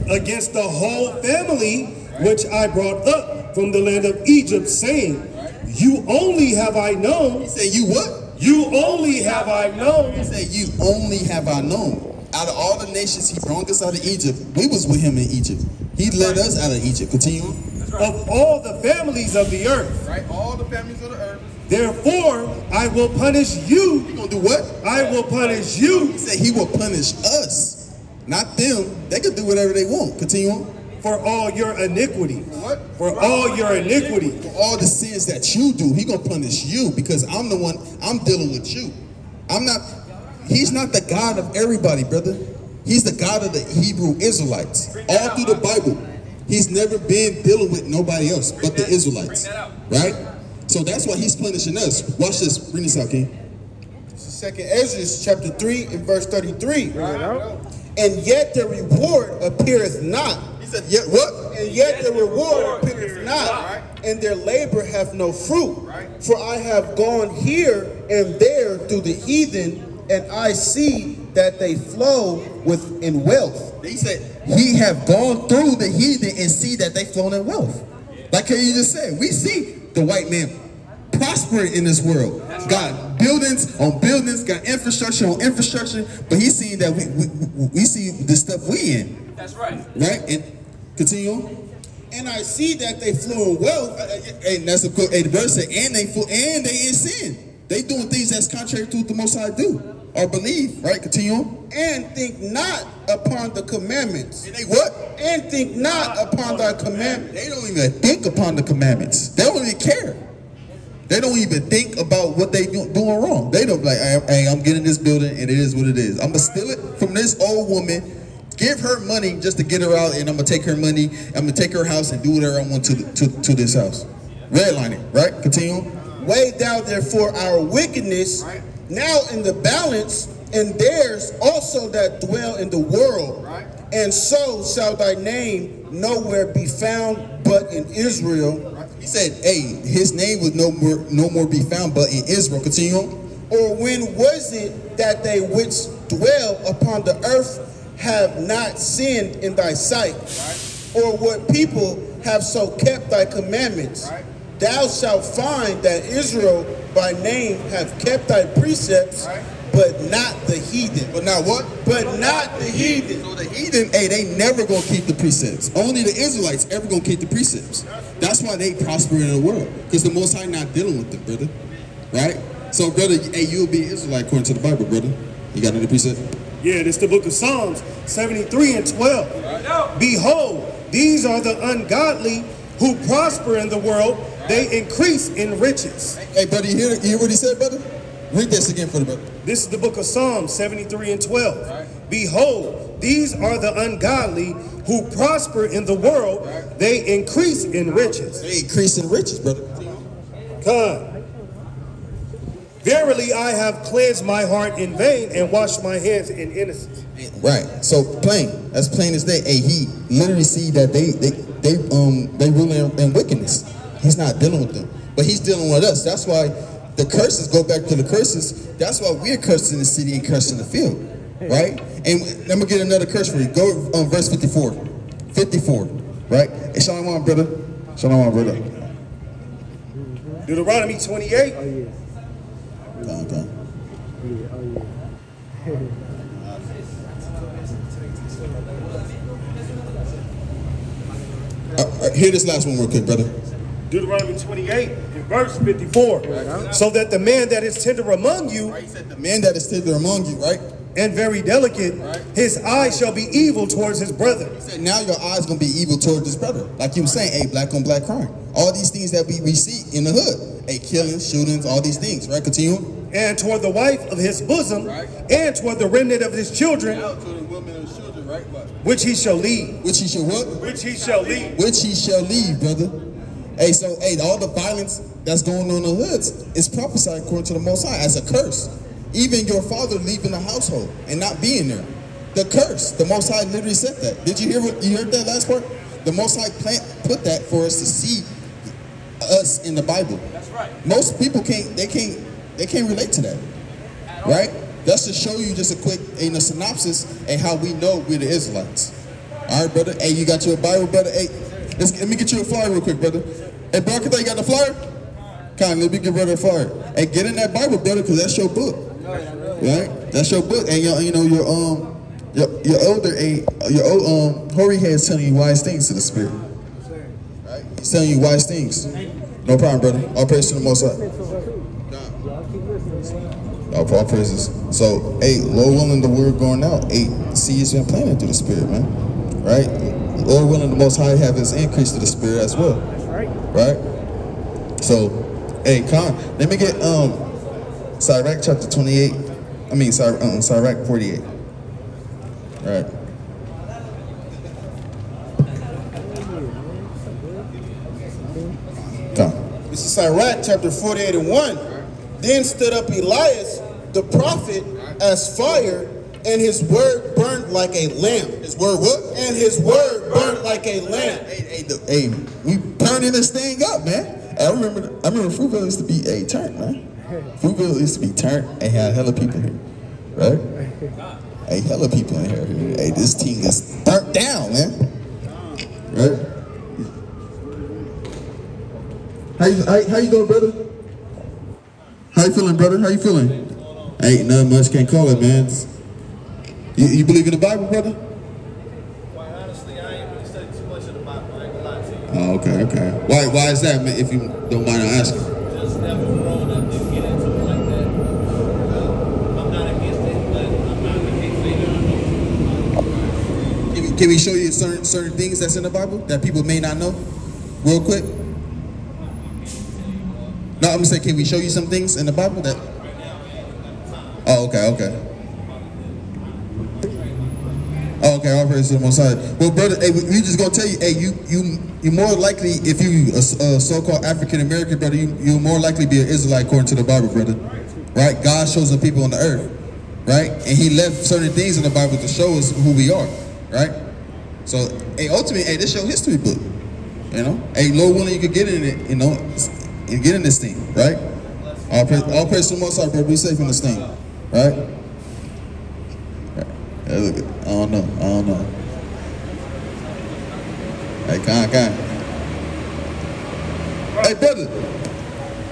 Against the whole family which I brought up from the land of Egypt, saying, you only have I known. He said, you what? You only have I known. He said, you only have I known. Out of all the nations he brought us out of Egypt, we was with him in Egypt. He led us out of Egypt. Continue on. Of all the families of the earth. Right, all the families of the earth. Therefore, I will punish you. He gonna do what? I will punish you. He said he will punish us, not them. They can do whatever they want. Continue on. For all your iniquity. What? For all your iniquity. For all the sins that you do, he gonna punish you because I'm the one, I'm dealing with you. He's not the God of everybody, brother. He's the God of the Hebrew Israelites. All through the Bible, he's never been dealing with nobody else but the Israelites. Right? So that's why he's punishing us. Watch this. Bring this out, King. This is 2nd Ezra, chapter 3 and verse 33. And yet the reward appeareth not. He said, yet what? And yet the reward appeareth not. And their labor hath no fruit. For I have gone here and there through the heathen, and I see that they flow in wealth. He said, he have gone through the heathen and see that they flow in wealth. Like how you just said, we see the white man prospering in this world. Got buildings on buildings, got infrastructure on infrastructure, but he's seeing that we see the stuff we in. That's right. Right? And continue on. And I see that they flow in wealth. And that's a good, the verse said, and they in sin. They doing things that's contrary to what the Most High do or believe, right? Continue on. And think not upon the commandments. And they what? And think not upon thy commandments. They don't even think upon the commandments. They don't even care. They don't even think about what they doing wrong. They don't be like, hey, I'm getting this building and it is what it is. I'm going to steal it from this old woman, give her money just to get her out, and I'm going to take her money, I'm going to take her house and do whatever I want to this house. Redline it, right? Continue on. Weigh thou therefore our wickedness now in the balance, and theirs also that dwell in the world. And so shall thy name nowhere be found but in Israel. He said, hey, his name would no more be found but in Israel. Continue on. Or when was it that they which dwell upon the earth have not sinned in thy sight? Or what people have so kept thy commandments? Thou shalt find that Israel by name have kept thy precepts, but not the heathen. But not what? But not the heathen. So the heathen, hey, they never gonna keep the precepts. Only the Israelites ever gonna keep the precepts. That's why they prosper in the world, because the Most High not dealing with them, brother. Right? So, brother, hey, you'll be an Israelite according to the Bible, brother. You got any precept? Yeah, this is the book of Psalms 73 and 12. Behold, these are the ungodly who prosper in the world. They increase in riches. Hey, brother, you hear what he said, brother? Read this again for the brother. This is the book of Psalms 73 and 12. Behold, these are the ungodly who prosper in the world. They increase in riches. They increase in riches, brother. God. Verily, I have cleansed my heart in vain and washed my hands in innocence. Right. So plain. That's plain as day. Hey, he literally see that they rule in wickedness. He's not dealing with them, but he's dealing with us. That's why the curses go back to the curses. That's why we're cursed in the city and cursed in the field, right? And let me get another curse for you. Go on verse 54. 54, right? Hey, shalom, brother. Shalom, brother. Deuteronomy 28. Oh, yeah. Okay. Hear this last one real quick, brother. Deuteronomy 28 and verse 54. So that the man that is tender among you, He said the man that is tender among you, right? and very delicate, his eye shall be evil towards his brother. He said, now your eyes gonna be evil towards his brother. Like you were saying, hey, black on black crime. All these things that we see in the hood. Hey, killings, shootings, all these things, right? Continue. And toward the wife of his bosom, and toward the remnant of his children, which he shall leave. Which he shall what? Which he shall leave. Which he shall leave, brother. Hey, so, hey, all the violence that's going on in the hoods is prophesied according to the Most High as a curse. Even your father leaving the household and not being there. The curse. The Most High literally said that. Did you hear what you heard that last part? The Most High put that for us to see us in the Bible. That's right. Most people can't relate to that. Right? That's to show you just a quick synopsis and how we know we're the Israelites. All right, brother. Hey, you got your Bible, brother? Hey, let me get you a flyer real quick, brother. Hey, bro, you got the flyer? Come on, let me get rid of the flyer. Hey, get in that Bible, brother, because that's your book. Right? That's your book. And you know your elder hoary head is telling you wise things to the Spirit. Right? He's telling you wise things. No problem, brother. All praise to the Most High. All praises. So, hey, Lord willing, the word going out. Hey, seeds been planted through the Spirit, man. Right? Lord willing, the Most High have his increase to the Spirit as well. Right? So, hey, let me get Sirach chapter 28. I mean, Sirach 48. Right. This is Sirach chapter 48 and 1. Then stood up Elias, the prophet, as fire, and his word burnt like a lamp. His word what? And his word burnt like a lamp. Hey, we burning this thing up, man. I remember Fruitville used to be a turn, man. Fruitville used to be turned and had hella people here, right? Hey, hella people in here. Hey, this team is burnt down, man. Right? How you doing, brother? How you feeling, brother? How you feeling? Ain't nothing much, can't call it, man. You believe in the Bible, brother? Quite honestly, I ain't really studied too much of the Bible. I ain't gonna lie to you. Oh, okay. Why is that, man, if you don't mind asking? Just never grown up to get into it like that. I'm not against it, but I'm not against it. Can we show you certain things that's in the Bible that people may not know? Real quick? No, I'm gonna say, can we show you some things in the Bible that? Oh, okay. Oh, okay, all praise to the Most High. Well, brother, hey, we just gonna tell you, hey, you more likely, if you a so-called African American brother, you more likely be an Israelite according to the Bible, brother. Right? God shows the people on the earth, right? And He left certain things in the Bible to show us who we are, right? So, hey, ultimately, hey, this your history book, you know. Hey, Lord willing, you could get in it, you know, and get in this thing, right? All praise to the Most High, brother. Be safe in this thing, right? Hey, look, I don't know. Hey, come. Hey, brother,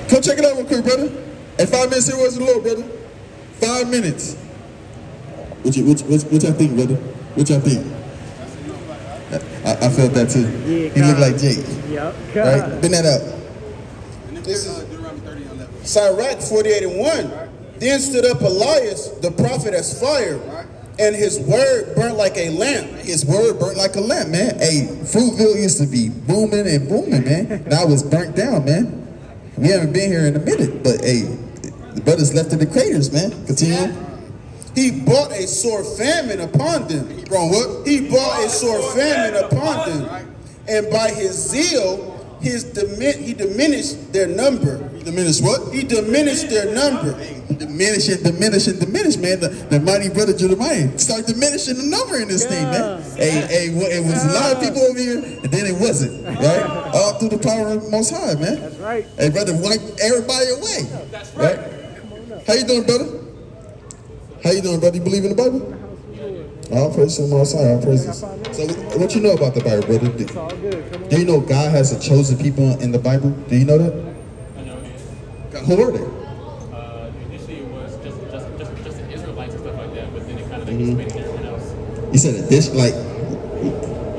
come check it out real quick, brother. Hey, 5 minutes here, where's the Lord, brother? 5 minutes. What y'all think, brother? What y'all think? I felt that too. Yeah, he looked like Jake. Yep. Right? Bend that up. This is Sirach 48 and 1. Then stood up Elias, the prophet, as fire, and his word burnt like a lamp. His word burnt like a lamp, man. Hey, Fruitville used to be booming and booming, man. Now it's burnt down, man. We haven't been here in a minute, but hey, the brothers left in the craters, man. Continue. He brought a sore famine upon them. He brought what? He brought a sore famine upon them. And by his zeal, he diminished their number. He diminished what? He diminished their number. Diminish, man. The mighty brother Jeremiah start diminishing the number in this thing, man. Hey, it was a lot of people over here, and then it wasn't, right? All through the power of the Most High, man. That's right. Hey, brother, wipe everybody away. That's right. How you doing, brother? How you doing, brother? You believe in the Bible? All praise to the Most High. All praises. So, what you know about the Bible, brother? It's all good. Come on. Do you know God has a chosen people in the Bible? Do you know that? I know it. Who are they? Initially it was just the Israelites and stuff like that, but then it kind of like expanded to everyone else. You said a dish like.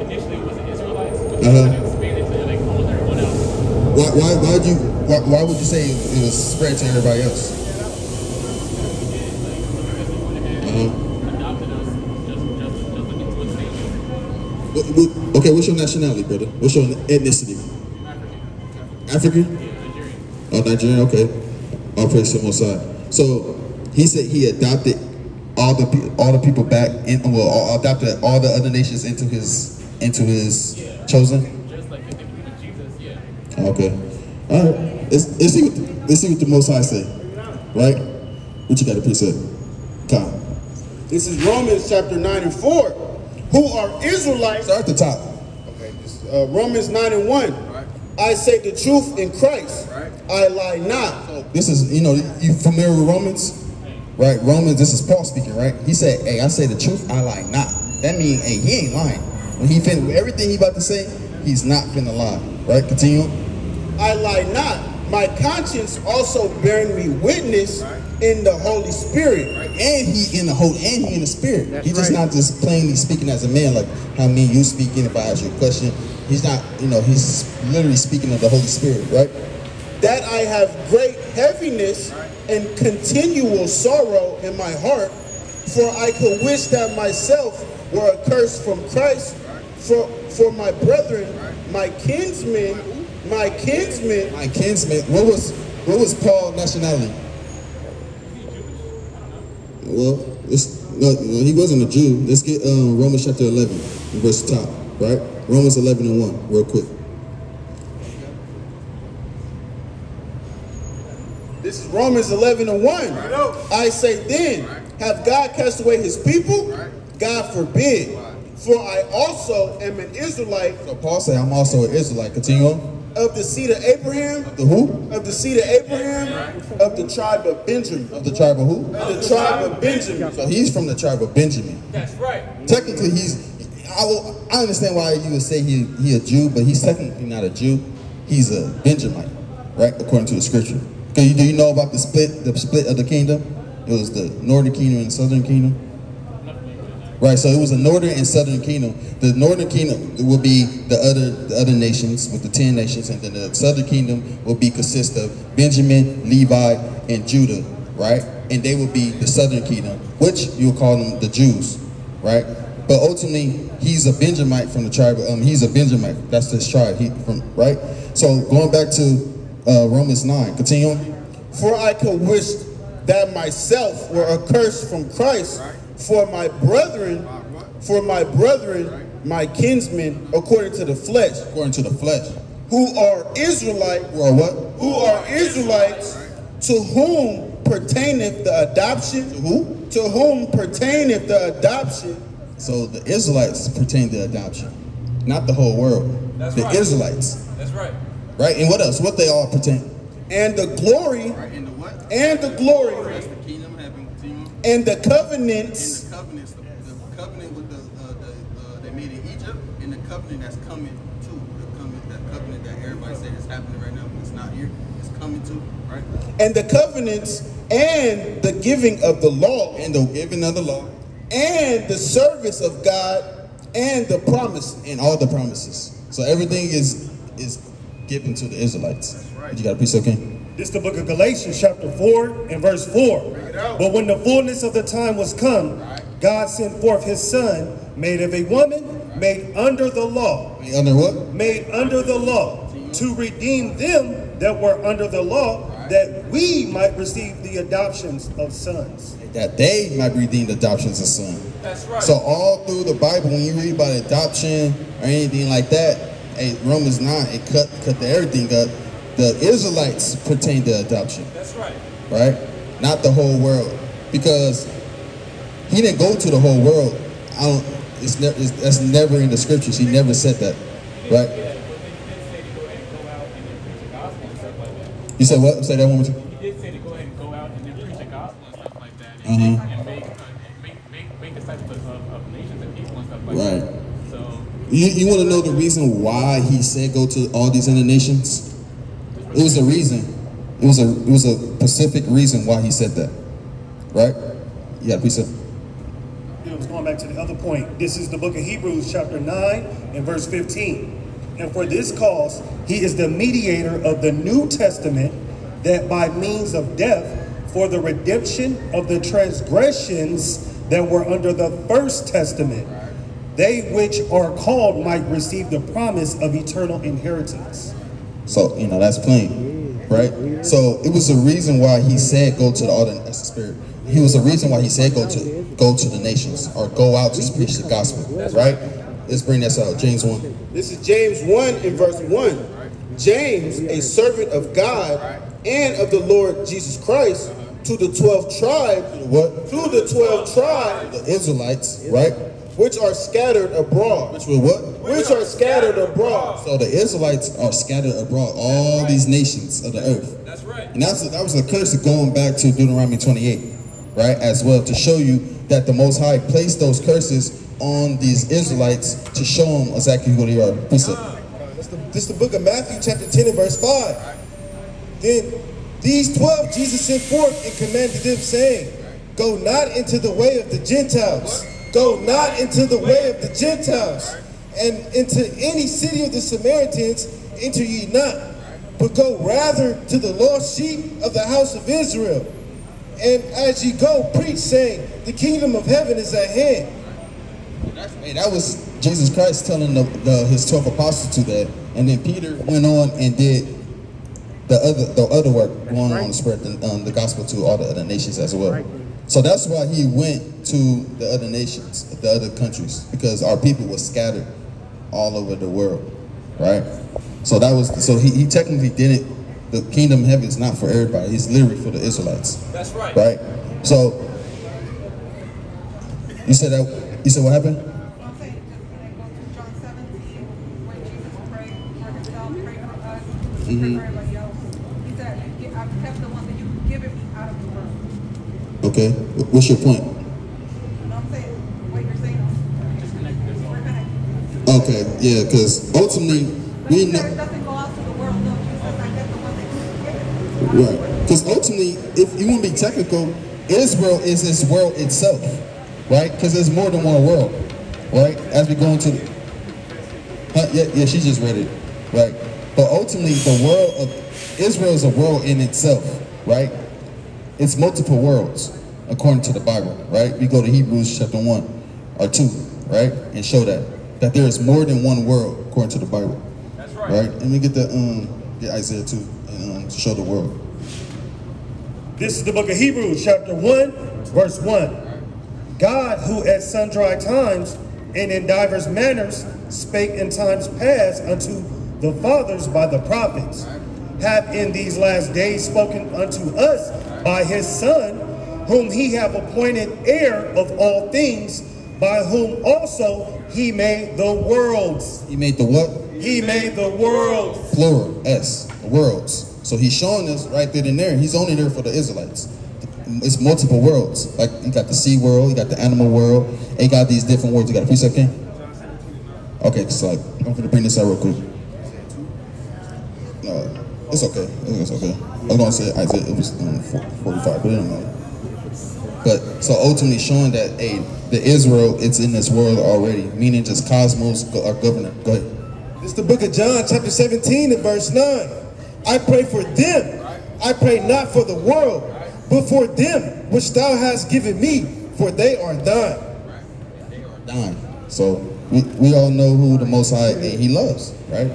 Initially it was the Israelites, but then it expanded to like almost everyone else. Why would you say it was spread to everybody else? Okay, what's your nationality, brother? What's your ethnicity? African? Oh, Nigerian. Okay. All praise to the Most High. So he said he adopted all the people back in. Well, adopted all the other nations into his chosen. Just like if we with Jesus, yeah. Okay. All right. Let's see what the Most High say. Right? What you got to precept? Come. This is Romans chapter 9 and 4. Who are Israelites? Start at the top. Okay. Romans 9 and 1. I say the truth in Christ. I lie not. This is, you familiar with Romans? Right? Romans, this is Paul speaking, right? He said, hey, I say the truth, I lie not. That means, hey, he ain't lying. When he everything he about to say, he's not finna lie. Right? Continue. I lie not. My conscience also bearing me witness in the Holy Spirit. And he in the Spirit. That's He's just not just plainly speaking as a man, like how me and you speaking if I ask you a question. He's not, he's literally speaking of the Holy Spirit, right? That I have great heaviness and continual sorrow in my heart, for I could wish that myself were accursed from Christ for my brethren, my kinsmen. What was Paul's nationality? Well, he wasn't a Jew. Let's get Romans chapter 11, verse top, right? Romans 11 and 1, real quick. This is Romans 11 and 1. I say then, have God cast away his people? God forbid. For I also am an Israelite. So Paul said, I'm also an Israelite. Continue on. Of the seed of Abraham. The who? Of the seed of Abraham. Of the tribe of Benjamin. Of the tribe of who? Of the tribe of Benjamin. So he's from the tribe of Benjamin. That's right. Technically, I understand why you would say he a Jew, but he's technically not a Jew. He's a Benjamite, right? According to the scripture. Do you know about the split of the kingdom? It was the northern kingdom and the southern kingdom. Right, so it was a northern and southern kingdom. The northern kingdom will be the other nations with the 10 nations, and then the southern kingdom will consist of Benjamin, Levi, and Judah, right? And they will be the southern kingdom, which you'll call them the Jews, right? But ultimately, he's a Benjamite from the tribe. He's a Benjamite. That's his tribe. Right. So going back to Romans 9, continue on. For I could wish that myself were accursed from Christ. For my brethren, my kinsmen, according to the flesh. According to the flesh. Who are Israelites. Who are what? Who are Israelites, to whom pertaineth the adoption. To who? To whom pertaineth the adoption. So the Israelites pertain to adoption. Not the whole world. That's the right. Israelites. That's right. Right? And what else? What they all pertain? And the glory. Right, and the what? And the glory. That's the kingdom, having continuum. And the covenants. And the covenants, the covenant with they made in Egypt, and the covenant that's coming to that covenant that everybody said is happening right now, but it's not here. It's coming to, right? And the covenants and the giving of the law. And the giving of the law. And the service of God and the promises. And all the promises. So everything is given to the Israelites. That's right. You got a piece of king? This is the book of Galatians chapter 4 and verse 4. But when the fullness of the time was come, God sent forth his son, made of a woman, made under the law. Made under what? Made under the law, to redeem them that were under the law, that we might receive the adoptions of sons. That they might redeem the adoptions of son. That's right. So all through the Bible, when you read about adoption or anything like that, Romans 9, it cut everything up. The Israelites pertain to adoption. That's right. Right? Not the whole world. Because he didn't go to the whole world. That's never in the scriptures. He never said that. Right? You said what? Say that one more time. He did say to go ahead and go out and then preach the gospel and stuff like that. Uh-huh. And make disciples of nations and people and stuff like Right. that. So You want to know the reason why he said go to all these other nations? It was a reason. It was a specific reason why he said that. Right? You got a piece of. It was going back to the other point. This is the book of Hebrews chapter 9 and verse 15. And for this cause, he is the mediator of the New Testament, that by means of death, for the redemption of the transgressions that were under the first testament, they which are called might receive the promise of eternal inheritance. So, you know, that's plain, right? So it was a reason why he said go to the other, that's the spirit. He was a reason why he said go to the nations, or go out to preach the gospel, right? Let's bring this out, James 1. This is James 1 in verse 1. James, a servant of God and of the Lord Jesus Christ, to the 12 tribes, What? to the 12 tribes, The Israelites, right? which are scattered abroad. Which were what? Which are scattered abroad. So the Israelites are scattered abroad, all these nations of the earth. That's right. And that was a curse of going back to Deuteronomy 28, right? As well, to show you that the Most High placed those curses on these Israelites to show them exactly who they are. This is the book of Matthew chapter 10 and verse 5. Then these 12 Jesus sent forth and commanded them, saying, go not into the way of the Gentiles. Go not into the way of the Gentiles. And into any city of the Samaritans enter ye not, but go rather to the lost sheep of the house of Israel. And as ye go, preach, saying, the kingdom of heaven is at hand. Hey, that was Jesus Christ telling his 12 apostles to that. And then Peter went on and did the other work, going on to spread the gospel to all the other nations as well. So that's why he went to the other nations, the other countries, because our people were scattered all over the world, right? So he technically didn't. The kingdom of heaven is not for everybody. It's literally for the Israelites. That's right. Right. So you said what happened? I'm saying, just when I go to John 17, where Jesus prayed for himself, prayed for us, prayed for everybody else. He said, I've kept the one that you've given me out of the world. Okay. What's your point? And I'm saying, what you're saying, we're connected. Okay. Yeah, because ultimately we know. It doesn't go out to the world, no. Jesus says, I get the one that you've given me. Right. Because ultimately, if you want to be technical, Israel is this world itself, right? Because there's more than one world, right? As we go into yeah, she just read it, right? But ultimately, the world of Israel is a world in itself, right? It's multiple worlds, according to the Bible, right? We go to Hebrews chapter 1 or 2, right? And show that there is more than one world, according to the Bible. That's right. Right? And we get get Isaiah 2 and to show the world. This is the book of Hebrews, chapter 1, verse 1. God, who at sundry times and in divers manners spake in times past unto the fathers by the prophets, hath in these last days spoken unto us by his Son, whom he hath appointed heir of all things, by whom also he made the worlds. He made the what? He made the worlds. Plural, S, worlds. So he's showing us right there and there. He's only there for the Israelites. It's multiple worlds. Like you got the sea world, you got the animal world, and you got these different worlds. You got a precept, King? Okay, so I'm going to bring this out real quick. No, it's okay. It's okay. I was going to say Isaiah, it was 45, but it don't matter. But so ultimately showing that the Israel, it's in this world already, meaning just cosmos or governor. Go ahead. This is the book of John, chapter 17 and verse 9. I pray for them. I pray not for the world, but for them which thou hast given me, for they are thine. They are thine. So we all know who the Most High he loves, right?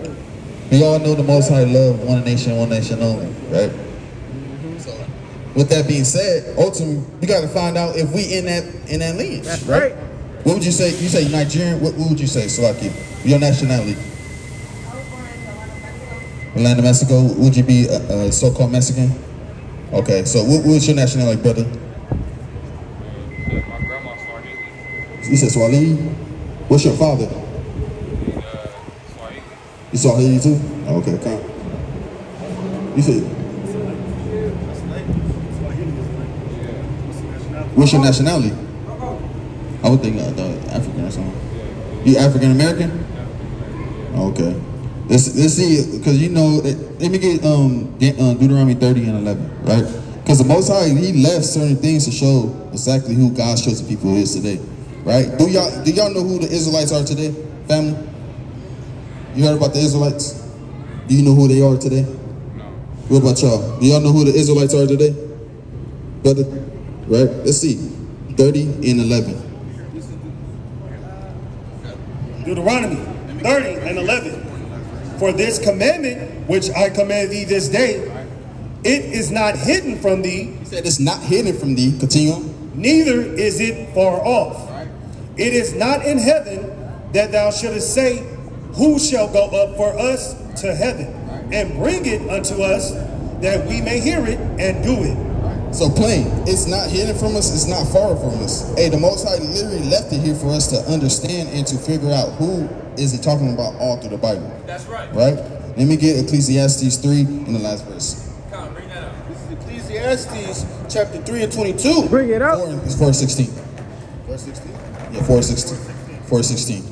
We all know the Most High love one nation only, right? So with that being said, ultimately we got to find out if we in that lineage. That's right. What would you say? You say Nigerian. What would you say, Salaki? Your nationality? Land of Mexico. Would you be a so-called Mexican? Okay, so what's your nationality, brother? My grandma's Swahili. You said Swahili? What's your father? Swahili. You Swahili too? Okay, come. You said. What's your nationality? I would think African or something. You African American? Okay. Let's see, because you know, let me get Deuteronomy 30 and 11, right? Because the Most High, he left certain things to show exactly who God's chosen people is today, right? Do y'all know who the Israelites are today, family? You heard about the Israelites? Do you know who they are today? No. What about y'all? Do y'all know who the Israelites are today? Brother? Right? Let's see. 30 and 11. Deuteronomy 30 and 11. For this commandment, which I command thee this day, it is not hidden from thee. He said it's not hidden from thee. Continue on. Neither is it far off. It is not in heaven, that thou shouldest say, who shall go up for us to heaven, and bring it unto us, that we may hear it and do it. So plain, it's not hidden from us, it's not far from us. Hey, the Most High literally left it here for us to understand and to figure out who is he talking about all through the Bible. That's right. Right? Let me get Ecclesiastes 3 in the last verse. Come on, bring that up. This is Ecclesiastes chapter 3 and 22. Bring it up. It's 4:16. Verse 16. Yeah, 4:16. 4:16.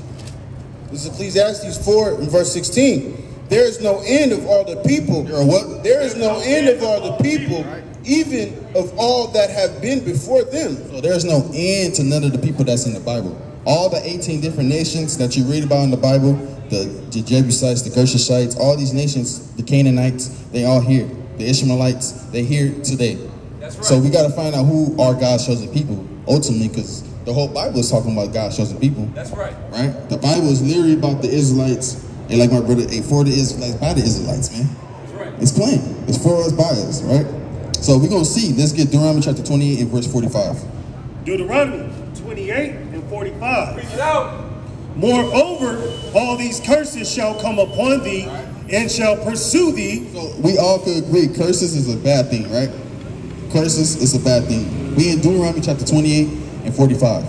This is Ecclesiastes 4 and verse 16. There is no end of all the people. There are what? There is no end of all the people, even of all that have been before them. So there's no end to none of the people that's in the Bible. All the 18 different nations that you read about in the Bible, the Jebusites, the Gershishites, all these nations, the Canaanites, they all here. The Ishmaelites, they here today. That's right. So we got to find out who are God's chosen people, ultimately, because the whole Bible is talking about God's chosen people. That's right. Right? The Bible is literally about the Israelites, and like my brother, for the Israelites, by the Israelites, man. That's right. It's plain. It's for us, by us, right? So we're going to see. Let's get Deuteronomy chapter 28 and verse 45. Deuteronomy 28 and 45. Bring it out. Moreover, all these curses shall come upon thee, and shall pursue thee. So we all could agree curses is a bad thing, right? Curses is a bad thing. We in Deuteronomy chapter 28 and 45.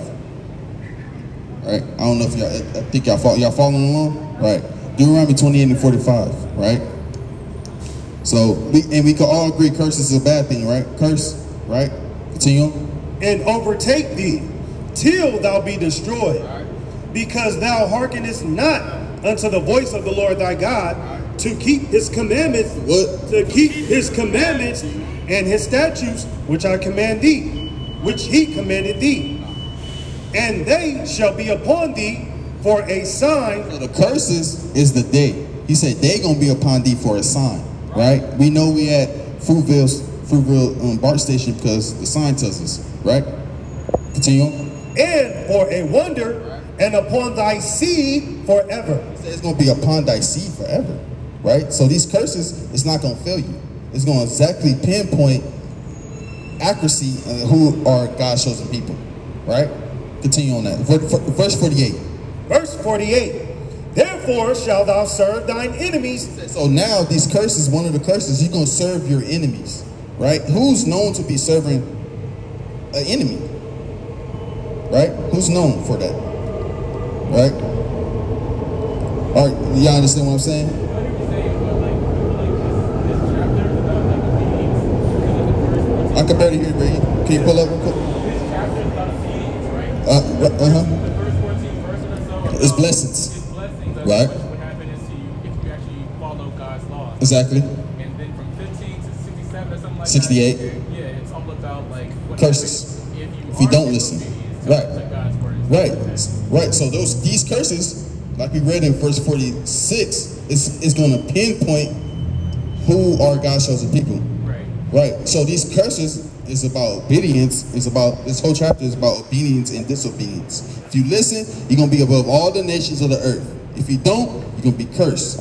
Right? I don't know if y'all, I think y'all following along? Right. Deuteronomy 28 and 45, right? So, we could all agree curses is a bad thing, right? Curse, right? Continue. And overtake thee, till thou be destroyed, because thou hearkenest not unto the voice of the Lord thy God, to keep his commandments, What? to keep his commandments and his statutes, which I command thee, which he commanded thee. And they shall be upon thee for a sign. So the curses is the day. He said they gonna be upon thee for a sign, right? We know we at Fruitville BART station because the sign tells us, right? Continue. And for a wonder, and upon thy seed forever. It's going to be upon thy seed forever, right? So these curses, it's not going to fail you. It's going to exactly pinpoint accuracy who are God's chosen people, right? Continue on that. Verse 48. Verse 48. Therefore shalt thou serve thine enemies. So now these curses, one of the curses, you're going to serve your enemies, right? Who's known to be serving an enemy, right? Who's known for that, right? All right, y'all understand what I'm saying? I can barely hear you, bro. Can you pull up real quick? This chapter is about obedience, right? The first 14 verses or so. It's blessings. It's blessings. Right. What happen is to you if you actually follow God's laws. Exactly. And then from 15 to 67 or something like 68. that. Yeah, it's all about like what Curses. happens If you don't are listen. disobedient Right. to God's word. Right. Right. So these curses, like we read in verse 46, is going to pinpoint who are God's chosen people. Right. Right. So these curses is about obedience. This whole chapter is about obedience and disobedience. If you listen, you're gonna be above all the nations of the earth. If you don't, you're gonna be cursed.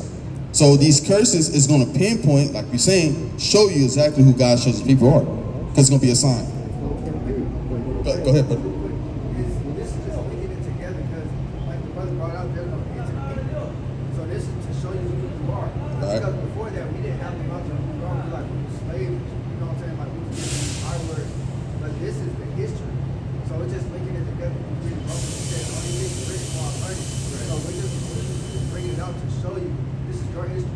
So these curses is gonna pinpoint, like we're saying, show you exactly who God's chosen people are. Because it's gonna be a sign. Go ahead, brother. This is just linking it together because, like the brother brought out, there's no end to the kingdom. So this is to show you who you are. Right. Because before that, we didn't have the knowledge of who we are. We were like, we were slaves, you know what I'm saying? Like, we were using our words. But this is the history. So it's just linking it together. We read Romans, it says, only things written while learning. So we're just bringing it out to show you this is your history.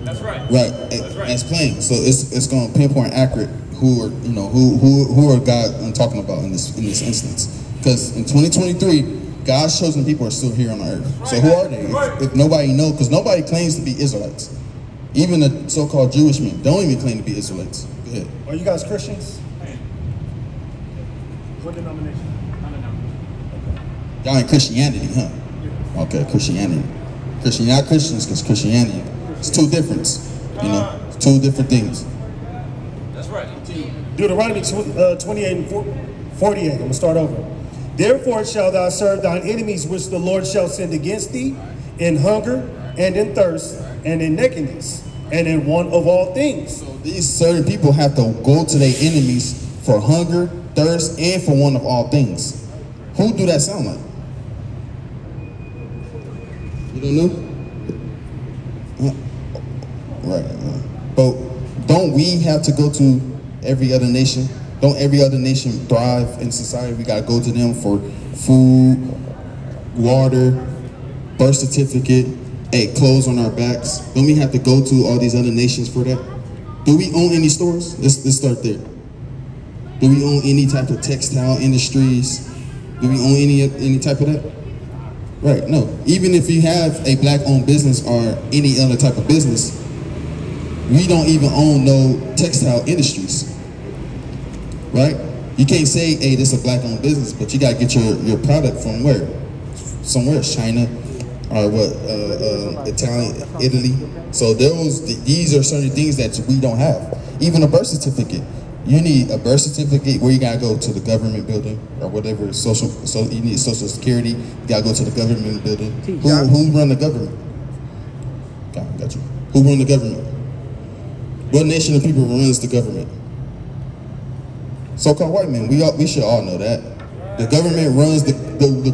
That's right. Right. That's right. That's plain. So it's gonna pinpoint accurate who are who are God I'm talking about in this instance. Because in 2023, God's chosen people are still here on the earth. So who are they? If nobody knows, because nobody claims to be Israelites. Even the so-called Jewish men don't even claim to be Israelites. Go ahead. Are you guys Christians? What denomination? Y'all in Christianity, huh? Okay, Christianity. Not Christians, because Christianity. It's two difference. You know, it's two different things. That's right. Deuteronomy 28 and 48. I'm going to start over. Therefore shalt thou serve thine enemies which the Lord shall send against thee, in hunger, and in thirst, and in nakedness, and in want of all things. So these certain people have to go to their enemies for hunger, thirst, and for want of all things. Who do that sound like? You don't know? Right. But don't we have to go to every other nation? Don't every other nation thrive in society? We gotta go to them for food, water, birth certificate, clothes on our backs. Don't we have to go to all these other nations for that? Do we own any stores? Let's start there. Do we own any type of textile industries? Do we own any type of that? Right, no. Even if you have a black-owned business or any other type of business, we don't even own no textile industries. Right? You can't say, hey, this is a black-owned business, but you gotta get your product from where? Somewhere, China, or what, Italian, Italy. So these are certain things that we don't have. Even a birth certificate. You need a birth certificate where you gotta go to the government building or whatever, so you need social security, you gotta go to the government building. Who run the government? Got you. Who run the government? What nation of people runs the government? So-called white men. We should all know that. The government runs the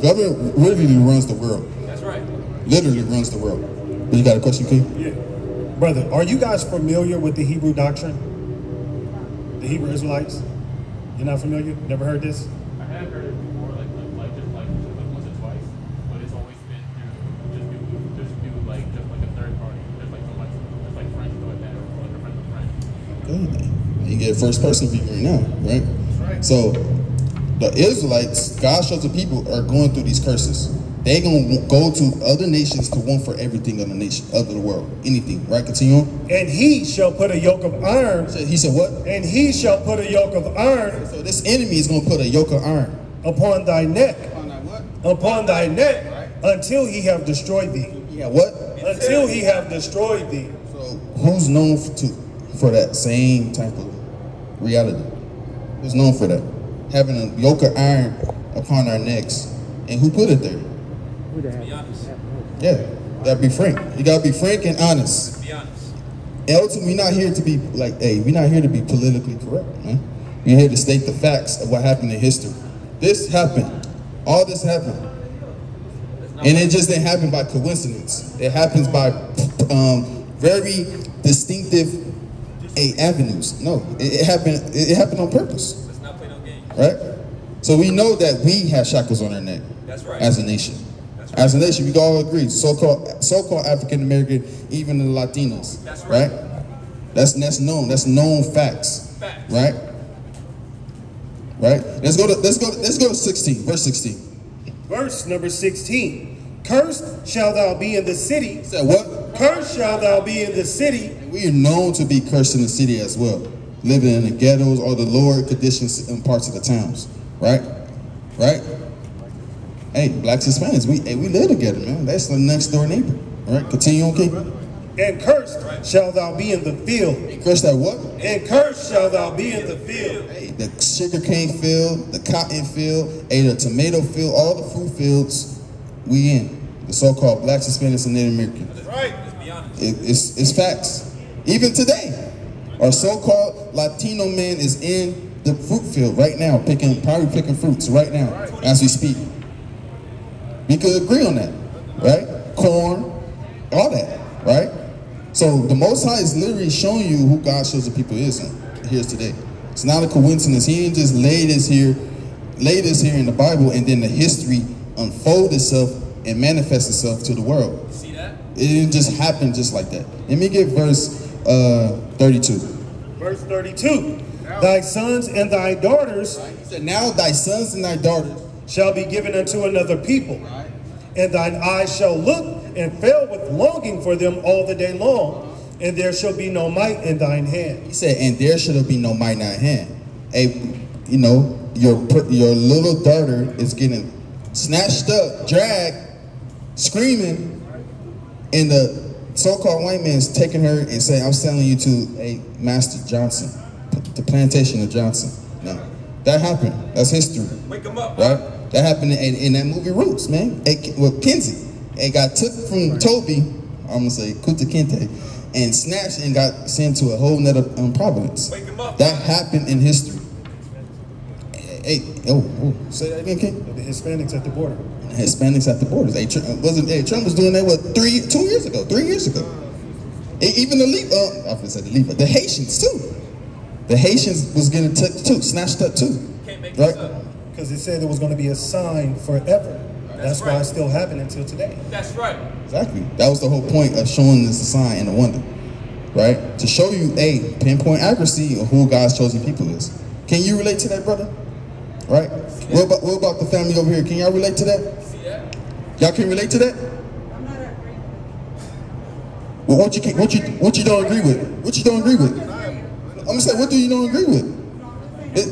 government literally runs the world. That's right. Literally runs the world. You got a question, King? Yeah. Brother, are you guys familiar with the Hebrew doctrine? The Hebrew Israelites? You're not familiar? Never heard this? I have heard it before, like once or twice, but it's always been through like a third party, just like French or like that, or like a friend of French. Good. You get first person view right now, right? Right. So the Israelites, God's chosen people, are going through these curses. They gonna go to other nations to want for everything of the nation, of the world, anything. Right? Continue on. And he shall put a yoke of iron. He said what? And he shall put a yoke of iron. So this enemy is gonna put a yoke of iron upon thy neck. Upon thy what? Upon thy neck, until he have destroyed thee. Yeah, what? Until he have destroyed thee. So who's known for that same type of reality? Who's known for that? Having a yoke of iron upon our necks, and who put it there? Be honest. Yeah, gotta be frank. You gotta be frank and honest. Be honest. Elton, we're not here to be like, we're not here to be politically correct, man. We're here to state the facts of what happened in history. This happened. All this happened. And it just didn't happen by coincidence. It happens by very distinctive avenues. No, it happened on purpose. Let's not play no games. Right? So we know that we have shackles on our neck. That's right. As a nation. As a nation, we all agree. So-called African American, even the Latinos. That's right. That's known. That's known facts. Facts. Right? Right? Let's go to 16, verse 16. Verse number 16. Cursed shalt thou be in the city. Said what? Cursed shalt thou be in the city. And we are known to be cursed in the city as well. Living in the ghettos or the lower conditions in parts of the towns. Right? Right? Hey, blacks and Hispanics, we live together, man. That's the next door neighbor. All right, continue on, King. And cursed shalt thou be in the field. Cursed that what? And cursed shalt thou be in the field. Hey, the sugarcane field, the cotton field, the tomato field, all the fruit fields we in. The so-called blacks, Hispanics, and Native Americans. That's right. Let's be honest. It's facts. Even today, our so-called Latino man is in the fruit field right now, probably picking fruits right now as we speak. We could agree on that, right? Corn, all that, right? So the Most High is literally showing you who God's chosen people is here today. It's not a coincidence. He didn't just lay this here in the Bible and then the history unfold itself and manifest itself to the world. See that? It didn't just happen just like that. Let me get verse 32. Verse 32. Thy sons and thy daughters, He said, now thy sons and thy daughters shall be given unto another people, and thine eyes shall look and fail with longing for them all the day long, and there shall be no might in thine hand. He said, and there should be no might in thy hand. Hey, you know, your little daughter is getting snatched up, dragged, screaming, and the so-called white man is taking her and saying, I'm selling you to a Master Johnson, the plantation of Johnson. No. That happened. That's history. Wake them up. Right? That happened in that movie Roots, man. With Kinsey. It got took from Toby, I'm gonna say Kuta Kinte, and snatched and got sent to a whole nother Providence. Wake them up. That happened in history. Hey, say that again, King? The Hispanics at the border. Hispanics at the borders. Trump was doing that, what, 2 years ago, 3 years ago. Even the Haitians too. The Haitians was getting took too, snatched up too. Can't make right? this up. Because it said there was going to be a sign forever. That's why it's still happening until today. That's right. Exactly. That was the whole point of showing this a sign and a wonder. Right? To show you a pinpoint accuracy of who God's chosen people is. Can you relate to that, brother? Right? Yeah. What about the family over here? Can y'all relate to that? See that? Y'all can relate to that? I'm not agreeing. Well, what you don't agree with? What you don't agree with? I'm gonna say, what do you don't agree with?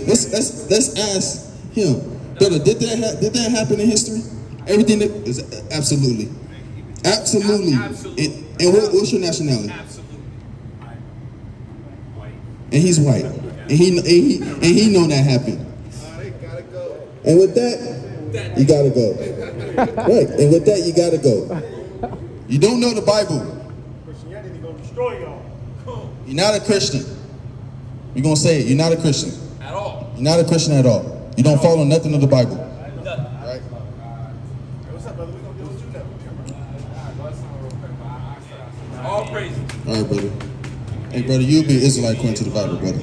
Let's ask him, brother. Did that happen in history? Everything that is absolutely. And what's your nationality? Absolutely. And he's white, and he know that happened. And with that, you gotta go. Right. And with that, you gotta go. You don't know the Bible. Christianity gonna destroy y'all. You're not a Christian. You're gonna say it. You're not a Christian. At all. You're not a Christian at all. You don't follow nothing of the Bible. Nothing. Right? Hey, what's up, brother? We gonna deal with you now. All praises. All right, brother. Hey, brother, you'll be an Israelite according to the Bible, brother.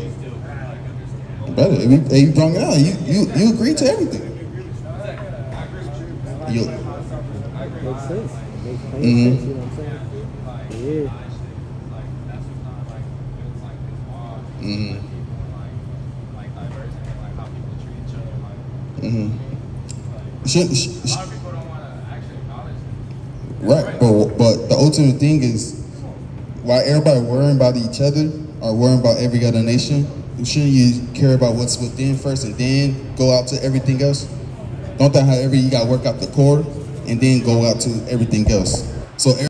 Brother, you brought it out. You agreed to everything. Makes sense. Makes sense, you know what I'm saying? Yeah. Right, but the ultimate thing is, while everybody worrying about each other or worrying about every other nation, shouldn't you care about what's within first and then go out to everything else? Don't that however you got to work out the core and then go out to everything else? So